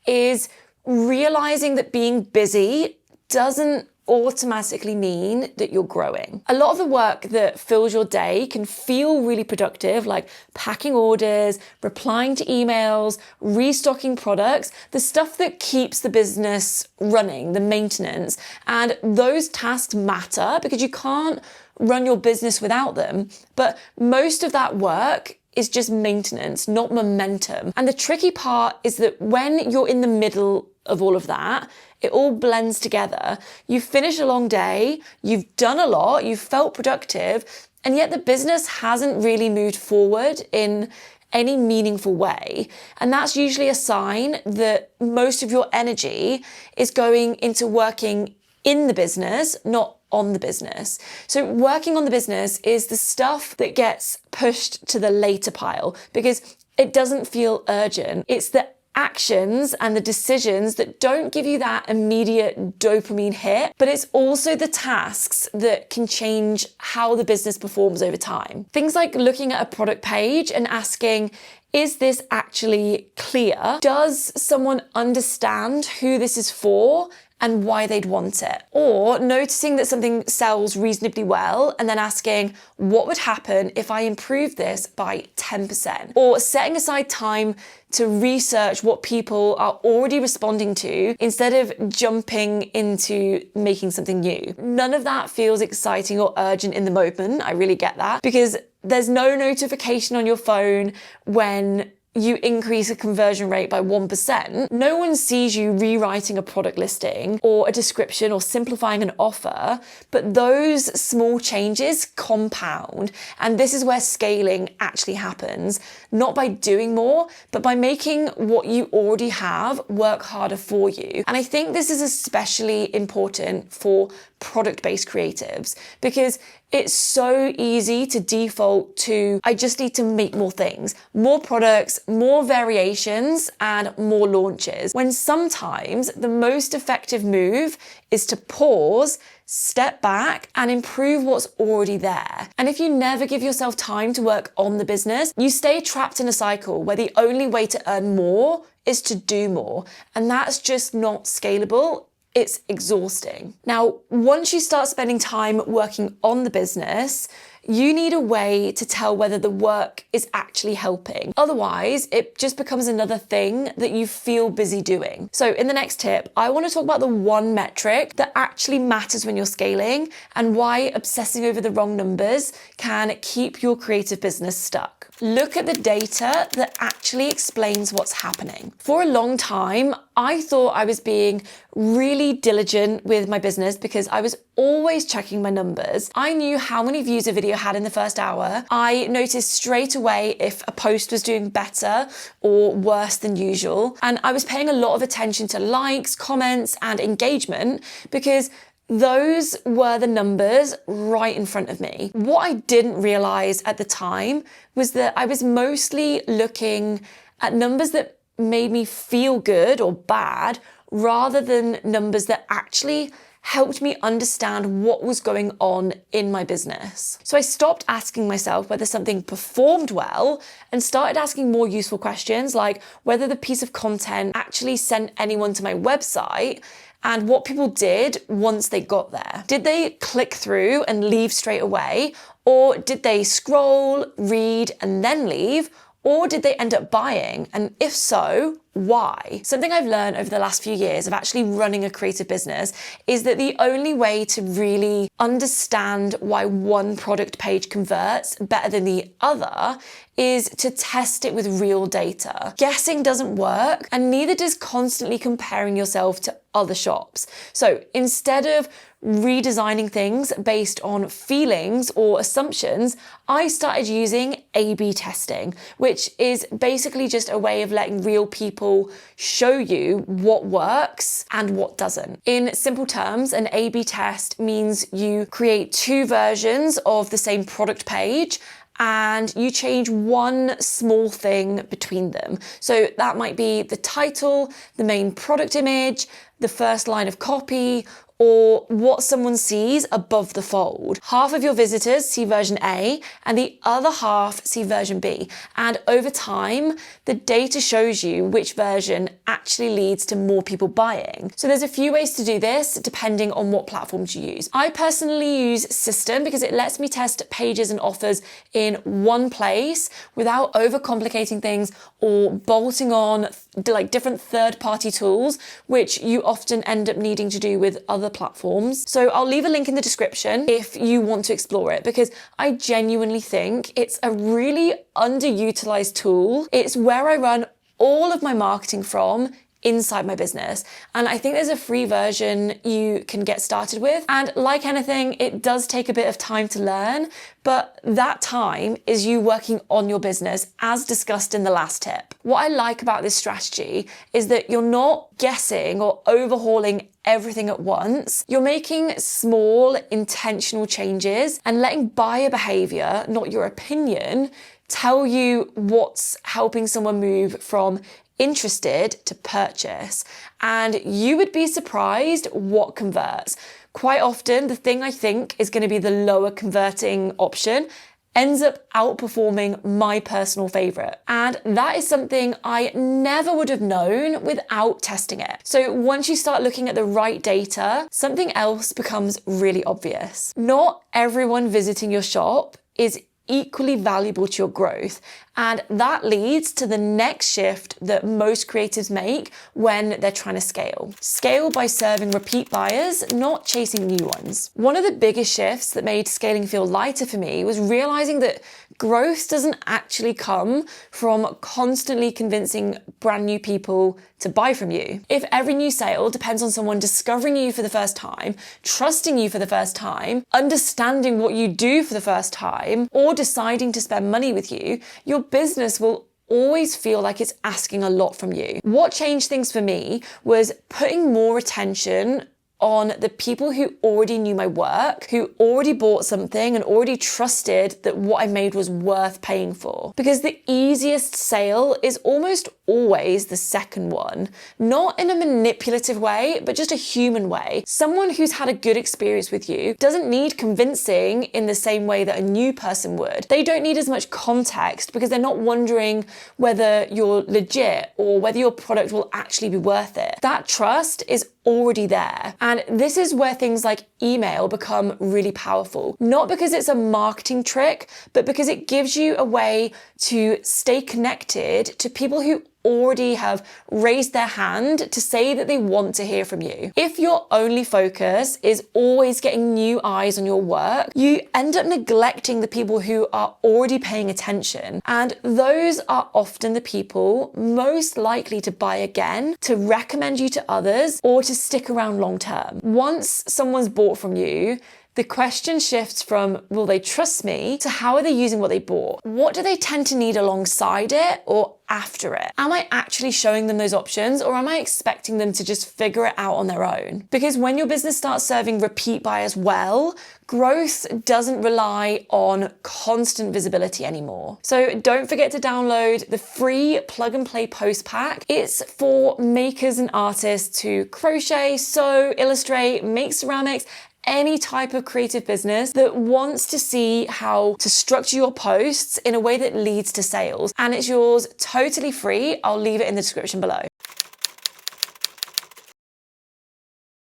is realizing that being busy doesn't automatically mean that you're growing. A lot of the work that fills your day can feel really productive, like packing orders, replying to emails, restocking products, the stuff that keeps the business running, the maintenance. And those tasks matter because you can't run your business without them. But most of that work is just maintenance, not momentum. And the tricky part is that when you're in the middle of all of that, it all blends together. You finish a long day, you've done a lot, you've felt productive, and yet the business hasn't really moved forward in any meaningful way. And that's usually a sign that most of your energy is going into working in the business, not on the business. So working on the business is the stuff that gets pushed to the later pile because it doesn't feel urgent. It's the actions and the decisions that don't give you that immediate dopamine hit, but it's also the tasks that can change how the business performs over time. Things like looking at a product page and asking, is this actually clear? Does someone understand who this is for and why they'd want it? Or noticing that something sells reasonably well and then asking, what would happen if I improve this by 10%? Or setting aside time to research what people are already responding to instead of jumping into making something new. None of that feels exciting or urgent in the moment. I really get that, because there's no notification on your phone when you increase a conversion rate by 1%, no one sees you rewriting a product listing or a description or simplifying an offer, but those small changes compound. And this is where scaling actually happens, not by doing more, but by making what you already have work harder for you. And I think this is especially important for product-based creatives, because it's so easy to default to, I just need to make more things, more products, more variations, and more launches, when sometimes the most effective move is to pause, step back, and improve what's already there. And if you never give yourself time to work on the business, you stay trapped in a cycle where the only way to earn more is to do more. And that's just not scalable. It's exhausting. Now, once you start spending time working on the business, you need a way to tell whether the work is actually helping. Otherwise, it just becomes another thing that you feel busy doing. So in the next tip, I want to talk about the one metric that actually matters when you're scaling and why obsessing over the wrong numbers can keep your creative business stuck. Look at the data that actually explains what's happening. For a long time, I thought I was being really diligent with my business because I was always checking my numbers. I knew how many views a video had in the first hour. I noticed straight away if a post was doing better or worse than usual. And I was paying a lot of attention to likes, comments, and engagement because those were the numbers right in front of me. What I didn't realize at the time was that I was mostly looking at numbers that made me feel good or bad rather than numbers that actually helped me understand what was going on in my business. So I stopped asking myself whether something performed well and started asking more useful questions, like whether the piece of content actually sent anyone to my website and what people did once they got there. Did they click through and leave straight away? Or did they scroll, read, and then leave? Or did they end up buying? And if so, why? Something I've learned over the last few years of actually running a creative business is that the only way to really understand why one product page converts better than the other is to test it with real data. Guessing doesn't work, and neither does constantly comparing yourself to other shops. So instead of redesigning things based on feelings or assumptions, I started using A/B testing, which is basically just a way of letting real people show you what works and what doesn't. In simple terms, an A/B test means you create two versions of the same product page and you change one small thing between them. So that might be the title, the main product image, the first line of copy, or what someone sees above the fold. Half of your visitors see version A and the other half see version B. And over time, the data shows you which version actually leads to more people buying. So there's a few ways to do this depending on what platforms you use. I personally use System because it lets me test pages and offers in one place without overcomplicating things or bolting on like different third-party tools, which you often end up needing to do with other platforms. So I'll leave a link in the description if you want to explore it, because I genuinely think it's a really underutilized tool. It's where I run all of my marketing from inside my business. And I think there's a free version you can get started with. And like anything, it does take a bit of time to learn, but that time is you working on your business, as discussed in the last tip. What I like about this strategy is that you're not guessing or overhauling everything at once. You're making small, intentional changes and letting buyer behavior, not your opinion, tell you what's helping someone move from interested to purchase. And you would be surprised what converts. Quite often, the thing I think is going to be the lower converting option ends up outperforming my personal favorite. And that is something I never would have known without testing it. So once you start looking at the right data, something else becomes really obvious. Not everyone visiting your shop is equally valuable to your growth. And that leads to the next shift that most creatives make when they're trying to scale. Scale by serving repeat buyers, not chasing new ones. One of the biggest shifts that made scaling feel lighter for me was realizing that Growth doesn't actually come from constantly convincing brand new people to buy from you. If every new sale depends on someone discovering you for the first time, trusting you for the first time, understanding what you do for the first time, or deciding to spend money with you, your business will always feel like it's asking a lot from you. What changed things for me was putting more attention on the people who already knew my work, who already bought something and already trusted that what I made was worth paying for. Because the easiest sale is almost always the second one, not in a manipulative way, but just a human way. Someone who's had a good experience with you doesn't need convincing in the same way that a new person would. They don't need as much context because they're not wondering whether you're legit or whether your product will actually be worth it. That trust is already there. And this is where things like email become really powerful. Not because it's a marketing trick, but because it gives you a way to stay connected to people who already have raised their hand to say that they want to hear from you. If your only focus is always getting new eyes on your work, you end up neglecting the people who are already paying attention. And those are often the people most likely to buy again, to recommend you to others, or to stick around long term. Once someone's bought from you, the question shifts from, will they trust me, to how are they using what they bought? What do they tend to need alongside it or after it? Am I actually showing them those options, or am I expecting them to just figure it out on their own? Because when your business starts serving repeat buyers well, growth doesn't rely on constant visibility anymore. So don't forget to download the free plug and play post pack. It's for makers and artists to crochet, sew, illustrate, make ceramics, any type of creative business that wants to see how to structure your posts in a way that leads to sales. And it's yours totally free. I'll leave it in the description below.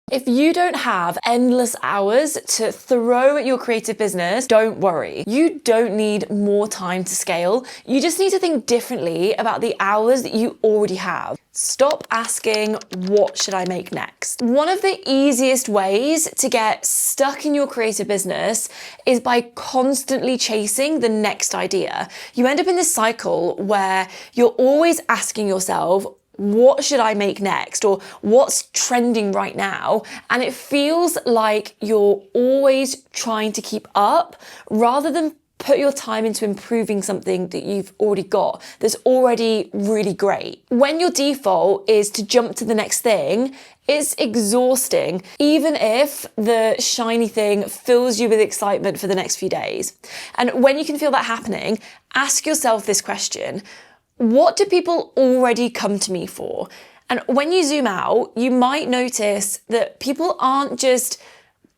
If you don't have endless hours to throw at your creative business, don't worry. You don't need more time to scale. You just need to think differently about the hours that you already have. Stop asking, what should I make next? One of the easiest ways to get stuck in your creative business is by constantly chasing the next idea. You end up in this cycle where you're always asking yourself, what should I make next? Or what's trending right now? And it feels like you're always trying to keep up rather than put your time into improving something that you've already got that's already really great. When your default is to jump to the next thing, it's exhausting, even if the shiny thing fills you with excitement for the next few days. And when you can feel that happening, ask yourself this question: what do people already come to me for? And when you zoom out, you might notice that people aren't just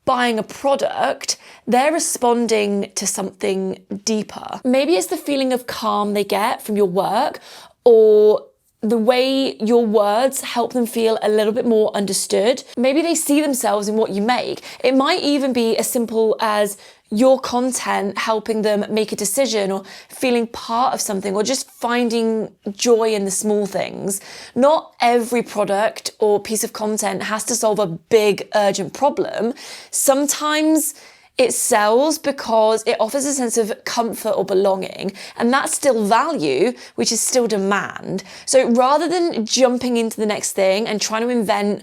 buying a product, they're responding to something deeper. Maybe it's the feeling of calm they get from your work, or the way your words help them feel a little bit more understood. Maybe they see themselves in what you make. It might even be as simple as your content helping them make a decision, or feeling part of something, or just finding joy in the small things. Not every product or piece of content has to solve a big, urgent problem. Sometimes it sells because it offers a sense of comfort or belonging, and that's still value, which is still demand. So rather than jumping into the next thing and trying to invent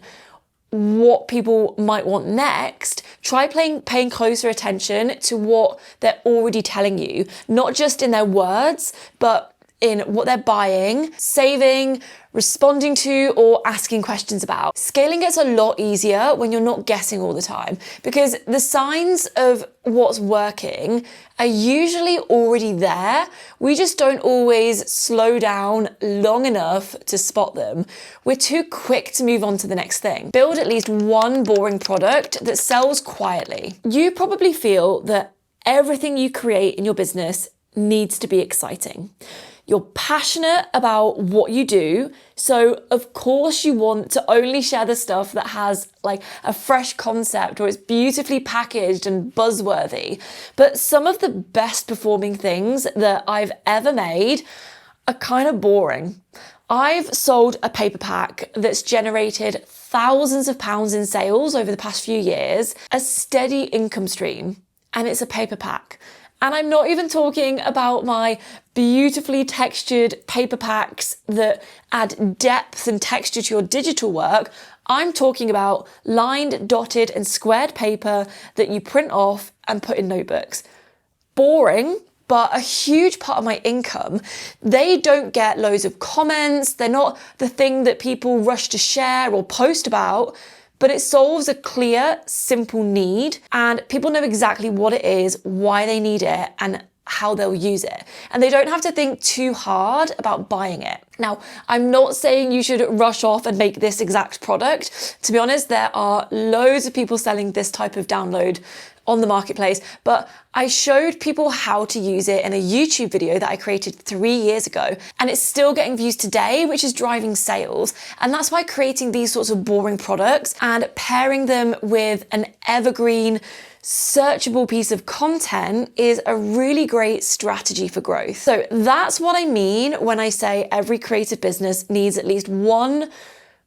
what people might want next, try paying closer attention to what they're already telling you, not just in their words, but in what they're buying, saving, responding to, or asking questions about. Scaling gets a lot easier when you're not guessing all the time, because the signs of what's working are usually already there. We just don't always slow down long enough to spot them. We're too quick to move on to the next thing. Build at least one boring product that sells quietly. You probably feel that everything you create in your business needs to be exciting. You're passionate about what you do, so of course you want to only share the stuff that has like a fresh concept, or it's beautifully packaged and buzzworthy. But some of the best performing things that I've ever made are kind of boring. I've sold a paper pack that's generated thousands of pounds in sales over the past few years, a steady income stream, and it's a paper pack. And I'm not even talking about my beautifully textured paper packs that add depth and texture to your digital work. I'm talking about lined, dotted, and squared paper that you print off and put in notebooks. Boring, but a huge part of my income. They don't get loads of comments. They're not the thing that people rush to share or post about, but it solves a clear, simple need, and people know exactly what it is, why they need it, and how they'll use it. And they don't have to think too hard about buying it. Now, I'm not saying you should rush off and make this exact product. To be honest, there are loads of people selling this type of download on the marketplace, but I showed people how to use it in a YouTube video that I created 3 years ago, and it's still getting views today, which is driving sales. And that's why creating these sorts of boring products and pairing them with an evergreen, searchable piece of content is a really great strategy for growth. So that's what I mean when I say every creative business needs at least one,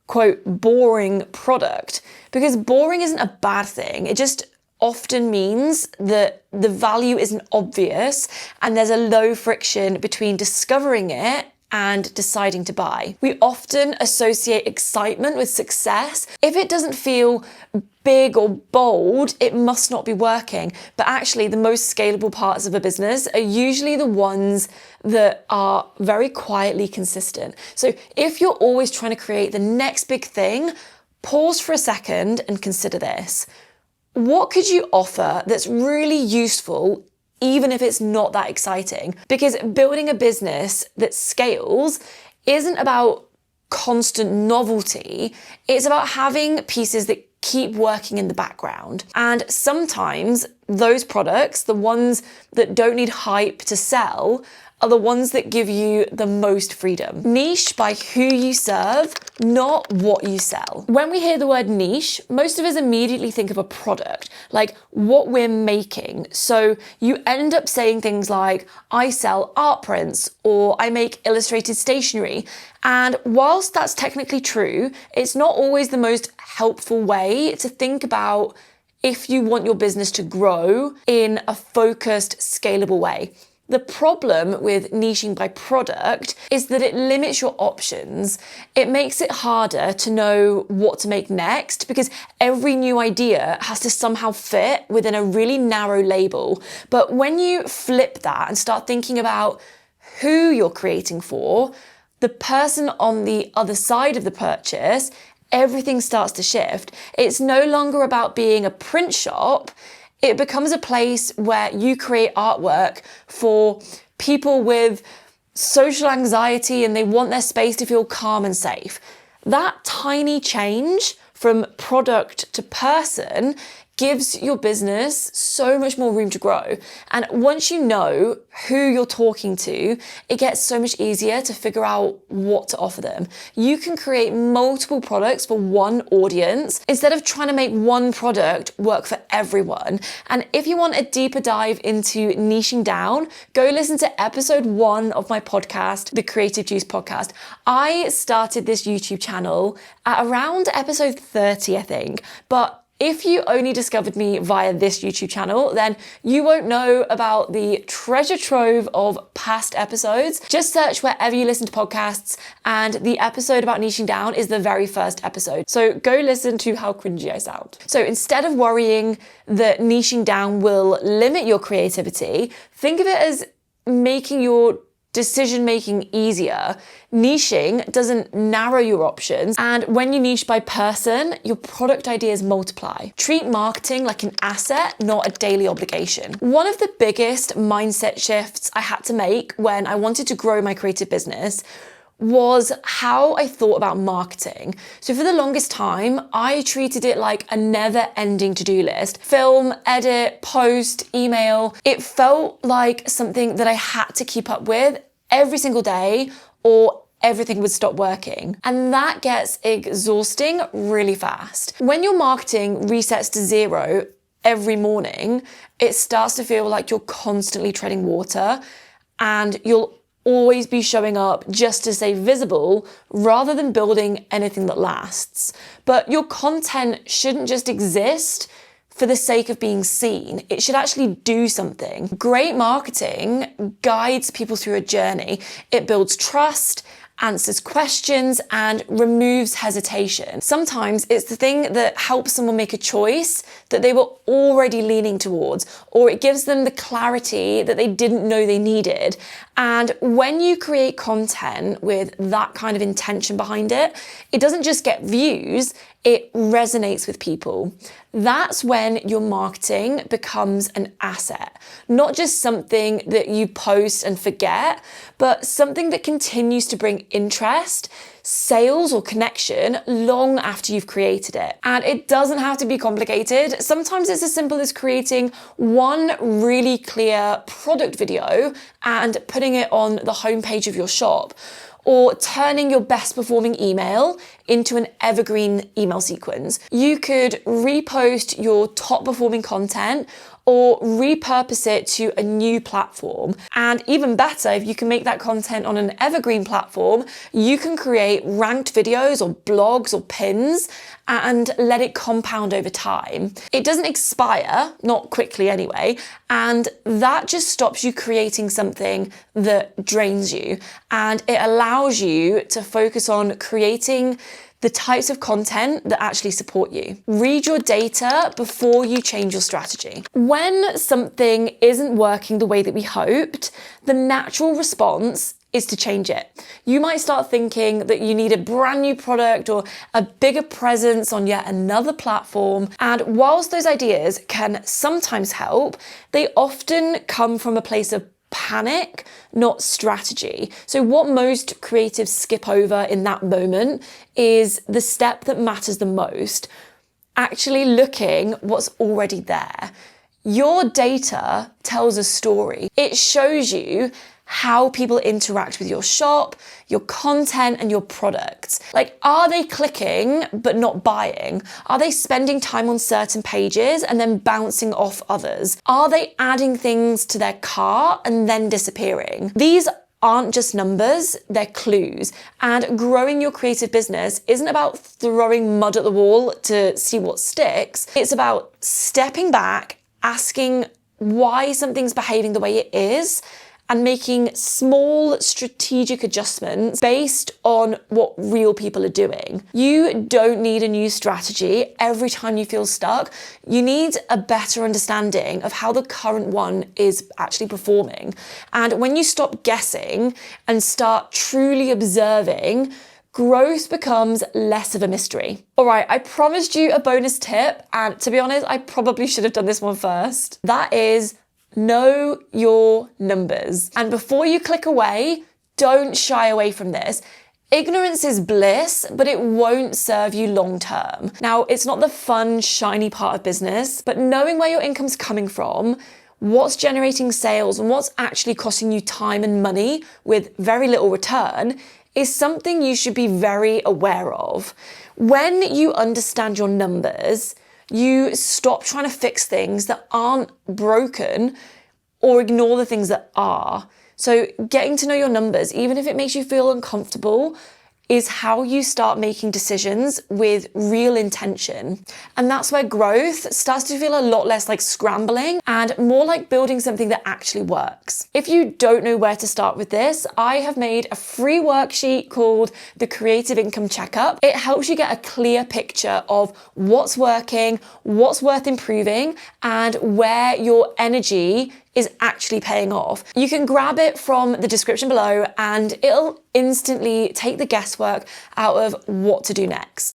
quote, boring product, because boring isn't a bad thing. It just often means that the value isn't obvious and there's a low friction between discovering it and deciding to buy. We often associate excitement with success. If it doesn't feel big or bold, it must not be working. But actually, the most scalable parts of a business are usually the ones that are very quietly consistent. So if you're always trying to create the next big thing, pause for a second and consider this. What could you offer that's really useful, even if it's not that exciting? Because building a business that scales isn't about constant novelty. It's about having pieces that keep working in the background. And sometimes those products, the ones that don't need hype to sell, are the ones that give you the most freedom. Niche by who you serve, not what you sell. When we hear the word niche, most of us immediately think of a product, like what we're making. So you end up saying things like, I sell art prints, or I make illustrated stationery. And whilst that's technically true, it's not always the most helpful way to think about if you want your business to grow in a focused, scalable way. The problem with niching by product is that it limits your options. It makes it harder to know what to make next because every new idea has to somehow fit within a really narrow label. But when you flip that and start thinking about who you're creating for, the person on the other side of the purchase, everything starts to shift. It's no longer about being a print shop. It becomes a place where you create artwork for people with social anxiety and they want their space to feel calm and safe. That tiny change from product to person gives your business so much more room to grow. And once you know who you're talking to, it gets so much easier to figure out what to offer them. You can create multiple products for one audience instead of trying to make one product work for everyone. And if you want a deeper dive into niching down, go listen to episode 1 of my podcast, the Creative Juice Podcast. I started this YouTube channel at around episode 30, I think, but if you only discovered me via this YouTube channel, then you won't know about the treasure trove of past episodes. Just search wherever you listen to podcasts, and the episode about niching down is the very first episode. So go listen to how cringy I sound. So instead of worrying that niching down will limit your creativity, think of it as making your decision-making easier. Niching doesn't narrow your options, and when you niche by person, your product ideas multiply. Treat marketing like an asset, not a daily obligation. One of the biggest mindset shifts I had to make when I wanted to grow my creative business was how I thought about marketing. So for the longest time, I treated it like a never-ending to-do list. Film, edit, post, email. It felt like something that I had to keep up with every single day or everything would stop working. And that gets exhausting really fast. When your marketing resets to 0 every morning, it starts to feel like you're constantly treading water and you'll always be showing up just to stay visible rather than building anything that lasts. But your content shouldn't just exist for the sake of being seen. It should actually do something. Great marketing guides people through a journey. It builds trust, answers questions, and removes hesitation. Sometimes it's the thing that helps someone make a choice that they were already leaning towards, or it gives them the clarity that they didn't know they needed. And when you create content with that kind of intention behind it, it doesn't just get views, it resonates with people. That's when your marketing becomes an asset, not just something that you post and forget, but something that continues to bring interest, sales, or connection long after you've created it. And it doesn't have to be complicated. Sometimes it's as simple as creating one really clear product video and putting it on the homepage of your shop, or turning your best performing email into an evergreen email sequence. You could repost your top performing content or repurpose it to a new platform. And even better, if you can make that content on an evergreen platform, you can create ranked videos or blogs or pins and let it compound over time. It doesn't expire, not quickly anyway, and that just stops you creating something that drains you, and it allows you to focus on creating the types of content that actually support you. Read your data before you change your strategy. When something isn't working the way that we hoped, the natural response is to change it. You might start thinking that you need a brand new product or a bigger presence on yet another platform. And whilst those ideas can sometimes help, they often come from a place of panic, not strategy. So what most creatives skip over in that moment is the step that matters the most, actually looking what's already there. Your data tells a story. It shows you how people interact with your shop, your content, and your products. Like, are they clicking but not buying? Are they spending time on certain pages and then bouncing off others? Are they adding things to their cart and then disappearing? These aren't just numbers, they're clues. And growing your creative business isn't about throwing mud at the wall to see what sticks. It's about stepping back, asking why something's behaving the way it is, and making small strategic adjustments based on what real people are doing. You don't need a new strategy every time you feel stuck. You need a better understanding of how the current one is actually performing. And when you stop guessing and start truly observing, growth becomes less of a mystery. All right, I promised you a bonus tip, and to be honest, I probably should have done this one first. That is, know your numbers. And before you click away, don't shy away from this. Ignorance is bliss, but it won't serve you long term. Now, it's not the fun, shiny part of business, but knowing where your income's coming from, what's generating sales, and what's actually costing you time and money with very little return is something you should be very aware of. When you understand your numbers, you stop trying to fix things that aren't broken or ignore the things that are. So getting to know your numbers, even if it makes you feel uncomfortable, is how you start making decisions with real intention. And that's where growth starts to feel a lot less like scrambling and more like building something that actually works. If you don't know where to start with this, I have made a free worksheet called the Creative Income Checkup. It helps you get a clear picture of what's working, what's worth improving, and where your energy is actually paying off. You can grab it from the description below and it'll instantly take the guesswork out of what to do next.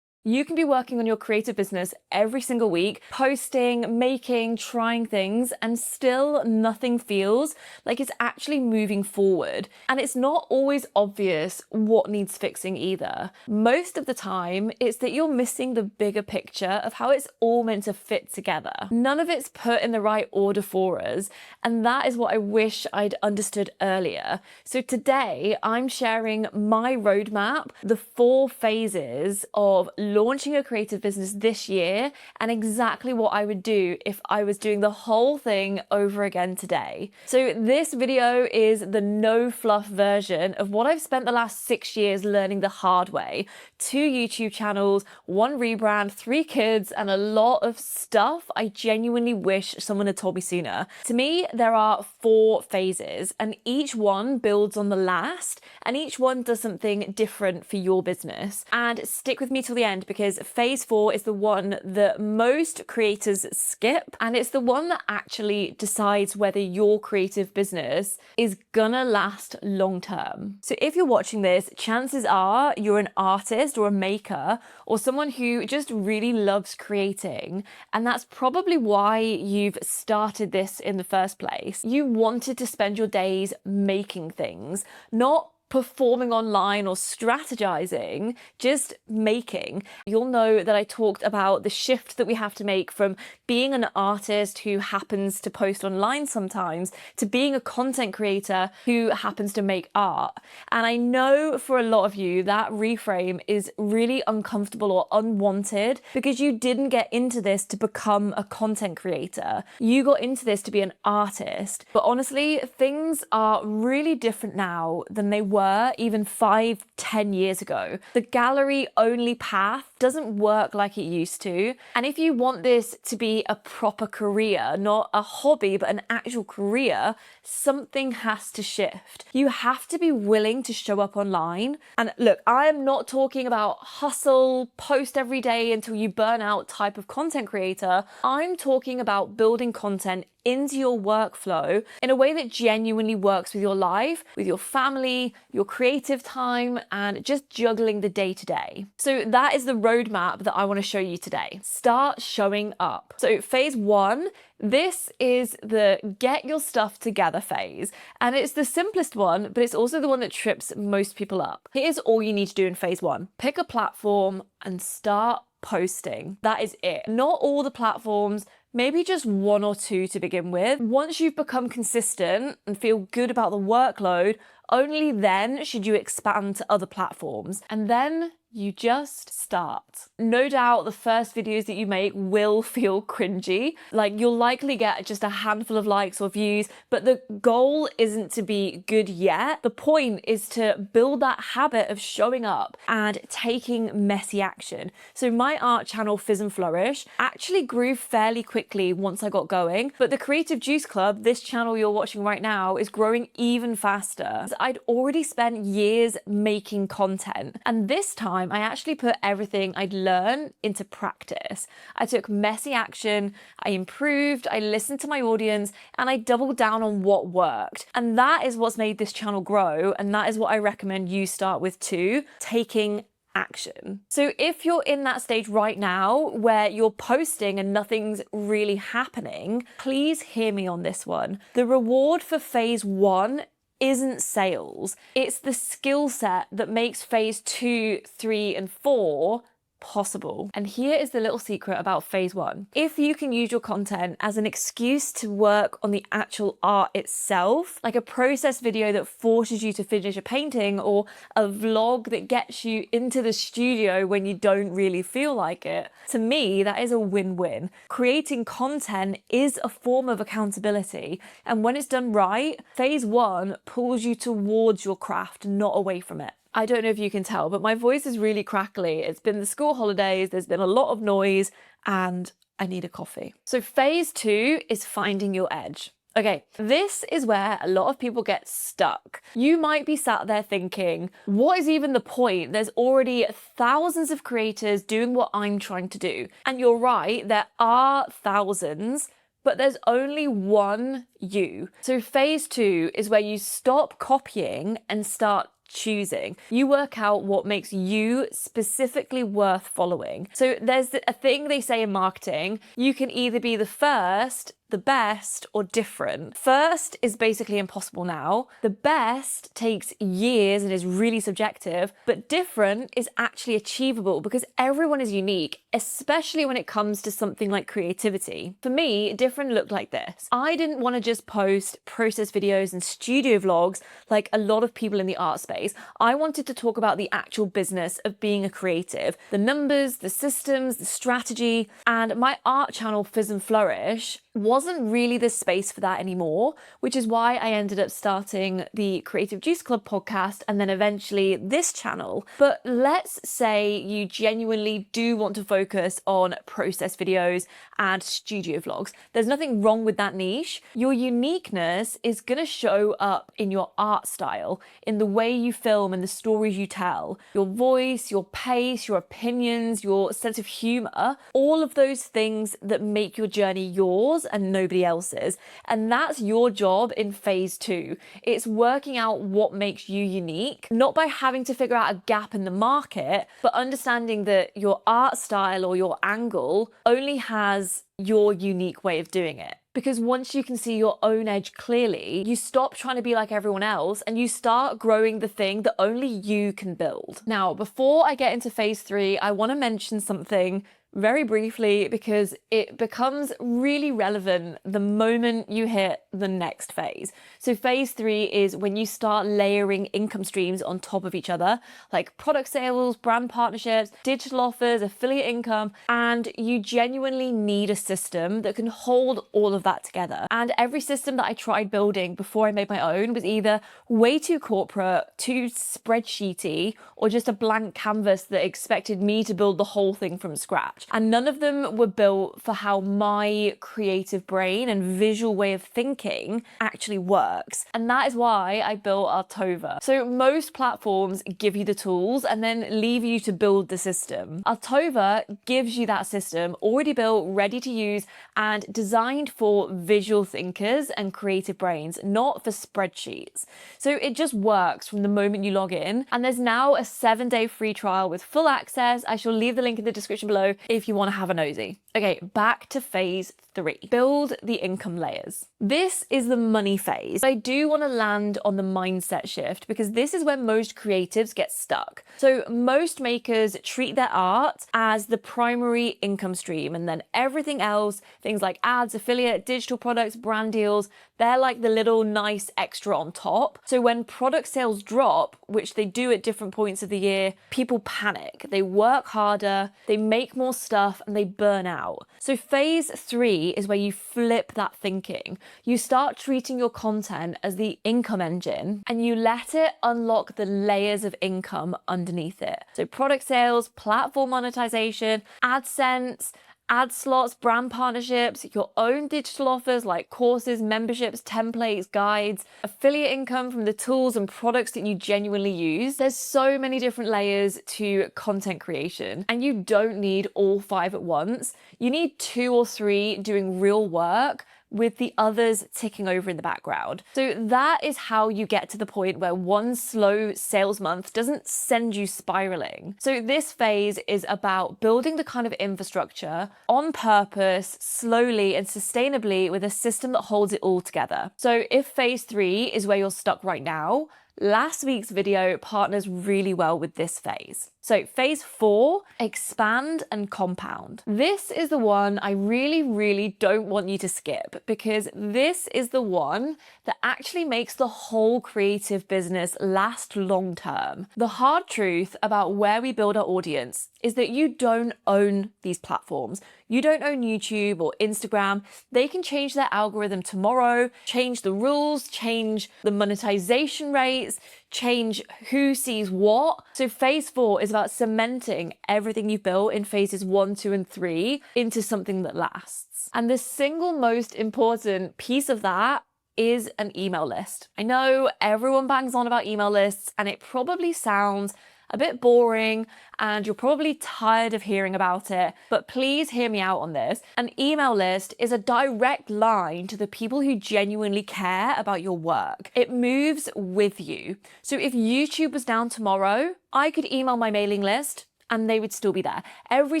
You can be working on your creative business every single week, posting, making, trying things, and still nothing feels like it's actually moving forward. And it's not always obvious what needs fixing either. Most of the time, it's that you're missing the bigger picture of how it's all meant to fit together. None of it's put in the right order for us, and that is what I wish I'd understood earlier. So today, I'm sharing my roadmap, the 4 phases of launching a creative business this year and exactly what I would do if I was doing the whole thing over again today. So this video is the no fluff version of what I've spent the last 6 years learning the hard way. 2 YouTube channels, 1 rebrand, 3 kids, and a lot of stuff I genuinely wish someone had told me sooner. To me, there are 4 phases, and each one builds on the last, and each one does something different for your business. And stick with me till the end, because phase 4 is the one that most creators skip, and it's the one that actually decides whether your creative business is gonna last long term. So if you're watching this, chances are you're an artist or a maker or someone who just really loves creating, and that's probably why you've started this in the first place. You wanted to spend your days making things, not performing online or strategizing, just making. You'll know that I talked about the shift that we have to make from being an artist who happens to post online sometimes to being a content creator who happens to make art. And I know for a lot of you that reframe is really uncomfortable or unwanted because you didn't get into this to become a content creator. You got into this to be an artist. But honestly, things are really different now than they were even 5-10 years ago. The gallery only path doesn't work like it used to. And if you want this to be a proper career, not a hobby, but an actual career, something has to shift. You have to be willing to show up online. And look, I am not talking about hustle, post every day until you burn out type of content creator. I'm talking about building content into your workflow in a way that genuinely works with your life, with your family, your creative time, and just juggling the day-to-day. So that is the roadmap that I want to show you today. Start showing up. So phase 1, this is the get your stuff together phase. And it's the simplest one, but it's also the one that trips most people up. Here's all you need to do in phase 1. Pick a platform and start posting. That is it. Not all the platforms, maybe just 1 or 2 to begin with. Once you've become consistent and feel good about the workload, only then should you expand to other platforms. And then you just start. No doubt the first videos that you make will feel cringy. Like, you'll likely get just a handful of likes or views, but the goal isn't to be good yet. The point is to build that habit of showing up and taking messy action. So my art channel, Fizz and Flourish, actually grew fairly quickly once I got going, but the Creative Juice Club, this channel you're watching right now, is growing even faster. I'd already spent years making content, and this time I actually put everything I'd learned into practice. I took messy action, I improved, I listened to my audience, and I doubled down on what worked. And that is what's made this channel grow, and that is what I recommend you start with too, taking action. So if you're in that stage right now where you're posting and nothing's really happening, please hear me on this one. The reward for phase 1 isn't sales. It's the skill set that makes phase 2, 3, and 4 possible. And here is the little secret about phase 1. If you can use your content as an excuse to work on the actual art itself, like a process video that forces you to finish a painting or a vlog that gets you into the studio when you don't really feel like it, to me, that is a win-win. Creating content is a form of accountability. And when it's done right, phase 1 pulls you towards your craft, not away from it. I don't know if you can tell, but my voice is really crackly. It's been the school holidays, there's been a lot of noise, and I need a coffee. So phase 2 is finding your edge. Okay, this is where a lot of people get stuck. You might be sat there thinking, what is even the point? There's already thousands of creators doing what I'm trying to do. And you're right, there are thousands, but there's only one you. So phase 2 is where you stop copying and start choosing. You work out what makes you specifically worth following. So there's a thing they say in marketing, you can either be the first, the best, or different. First is basically impossible now. The best takes years and is really subjective, but different is actually achievable because everyone is unique, especially when it comes to something like creativity. For me, different looked like this. I didn't want to just post process videos and studio vlogs like a lot of people in the art space. I wanted to talk about the actual business of being a creative, the numbers, the systems, the strategy, and my art channel Fizz and Flourish wasn't really the space for that anymore, which is why I ended up starting the Creative Juice Club podcast and then eventually this channel. But let's say you genuinely do want to focus on process videos and studio vlogs. There's nothing wrong with that niche. Your uniqueness is going to show up in your art style, in the way you film and the stories you tell, your voice, your pace, your opinions, your sense of humor, all of those things that make your journey yours and nobody else's. And that's your job in phase 2. It's working out what makes you unique, not by having to figure out a gap in the market, but understanding that your art style or your angle only has your unique way of doing it. Because once you can see your own edge clearly, you stop trying to be like everyone else and you start growing the thing that only you can build. Now, before I get into phase 3, I want to mention something very briefly because it becomes really relevant the moment you hit the next phase. So phase 3 is when you start layering income streams on top of each other, like product sales, brand partnerships, digital offers, affiliate income, and you genuinely need a system that can hold all of that together. And every system that I tried building before I made my own was either way too corporate, too spreadsheety, or just a blank canvas that expected me to build the whole thing from scratch. And none of them were built for how my creative brain and visual way of thinking actually works. And that is why I built Artova. So most platforms give you the tools and then leave you to build the system. Artova gives you that system already built, ready to use, and designed for visual thinkers and creative brains, not for spreadsheets. So it just works from the moment you log in. And there's now a 7-day free trial with full access. I shall leave the link in the description below if you want to have a nosy. Okay, back to phase 3. Build the income layers. This is the money phase. I do want to land on the mindset shift because this is where most creatives get stuck. So most makers treat their art as the primary income stream, and then everything else, things like ads, affiliate, digital products, brand deals, they're like the little nice extra on top. So when product sales drop, which they do at different points of the year, people panic. They work harder, they make more stuff, and they burn out. So phase 3 is where you flip that thinking. You start treating your content as the income engine and you let it unlock the layers of income underneath it. So product sales, platform monetization, AdSense, ad slots, brand partnerships, your own digital offers like courses, memberships, templates, guides, affiliate income from the tools and products that you genuinely use. There's so many different layers to content creation, and you don't need all 5 at once. You need 2 or 3 doing real work with the others ticking over in the background. So that is how you get to the point where one slow sales month doesn't send you spiraling. So this phase is about building the kind of infrastructure on purpose, slowly and sustainably with a system that holds it all together. So if phase 3 is where you're stuck right now, last week's video partners really well with this phase. So phase 4, expand and compound. This is the one I really don't want you to skip because this is the one that actually makes the whole creative business last long term. The hard truth about where we build our audience is that you don't own these platforms. You don't own YouTube or Instagram. They can change their algorithm tomorrow, change the rules, change the monetization rates, change who sees what. So phase 4 is about cementing everything you've built in phases 1, 2, and 3 into something that lasts. And the single most important piece of that is an email list. I know everyone bangs on about email lists and it probably sounds a bit boring and you're probably tired of hearing about it, but please hear me out on this. An email list is a direct line to the people who genuinely care about your work. It moves with you. So if YouTube was down tomorrow, I could email my mailing list and they would still be there. Every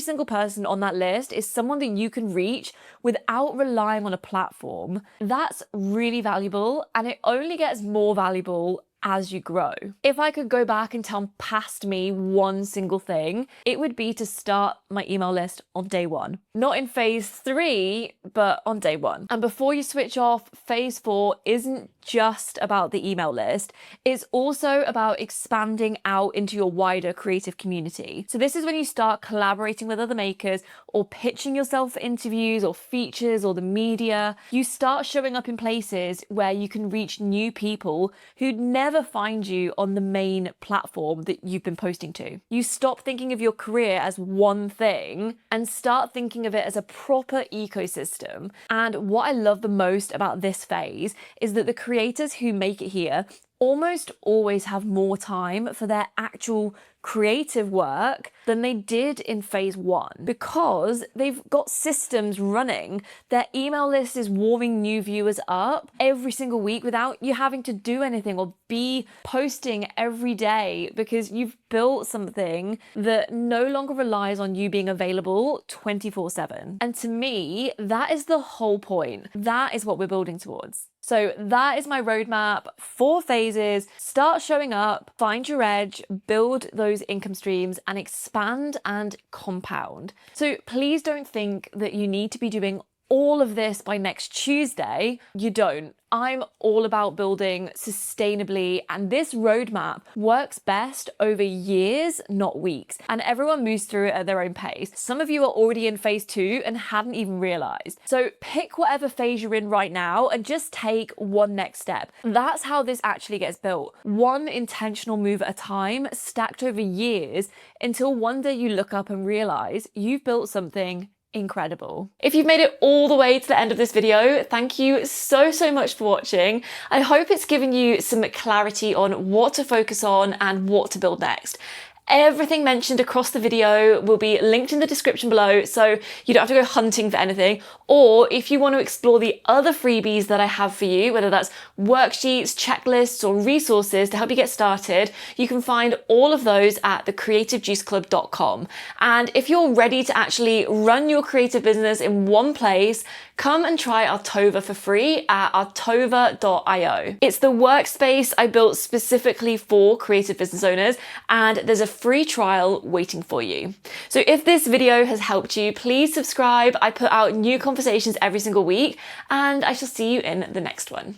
single person on that list is someone that you can reach without relying on a platform. That's really valuable, and it only gets more valuable as you grow. If I could go back and tell past me one single thing, it would be to start my email list on day one. Not in phase 3, but on day 1. And before you switch off, phase 4 isn't just about the email list. It's also about expanding out into your wider creative community. So this is when you start collaborating with other makers or pitching yourself for interviews or features or the media. You start showing up in places where you can reach new people who'd never find you on the main platform that you've been posting to. You stop thinking of your career as one thing and start thinking of it as a proper ecosystem. And what I love the most about this phase is that the creators who make it here almost always have more time for their actual creative work than they did in phase 1 because they've got systems running. Their email list is warming new viewers up every single week without you having to do anything or be posting every day because you've built something that no longer relies on you being available 24/7. And to me, that is the whole point. That is what we're building towards. So that is my roadmap. 4 phases. Start showing up, find your edge, build those income streams, and expand and compound. So please don't think that you need to be doing all of this by next Tuesday. You don't. I'm all about building sustainably, and this roadmap works best over years, not weeks. And everyone moves through it at their own pace. Some of you are already in phase 2 and hadn't even realized. So pick whatever phase you're in right now and just take one next step. That's how this actually gets built. One intentional move at a time, stacked over years, until one day you look up and realize you've built something incredible. If you've made it all the way to the end of this video, thank you so much for watching. I hope it's given you some clarity on what to focus on and what to build next. Everything mentioned across the video will be linked in the description below, so you don't have to go hunting for anything. Or if you want to explore the other freebies that I have for you, whether that's worksheets, checklists, or resources to help you get started, you can find all of those at thecreativejuiceclub.com. And if you're ready to actually run your creative business in one place, come and try Artova for free at artova.io. It's the workspace I built specifically for creative business owners, and there's a free trial waiting for you. So if this video has helped you, please subscribe. I put out new conversations every single week, and I shall see you in the next one.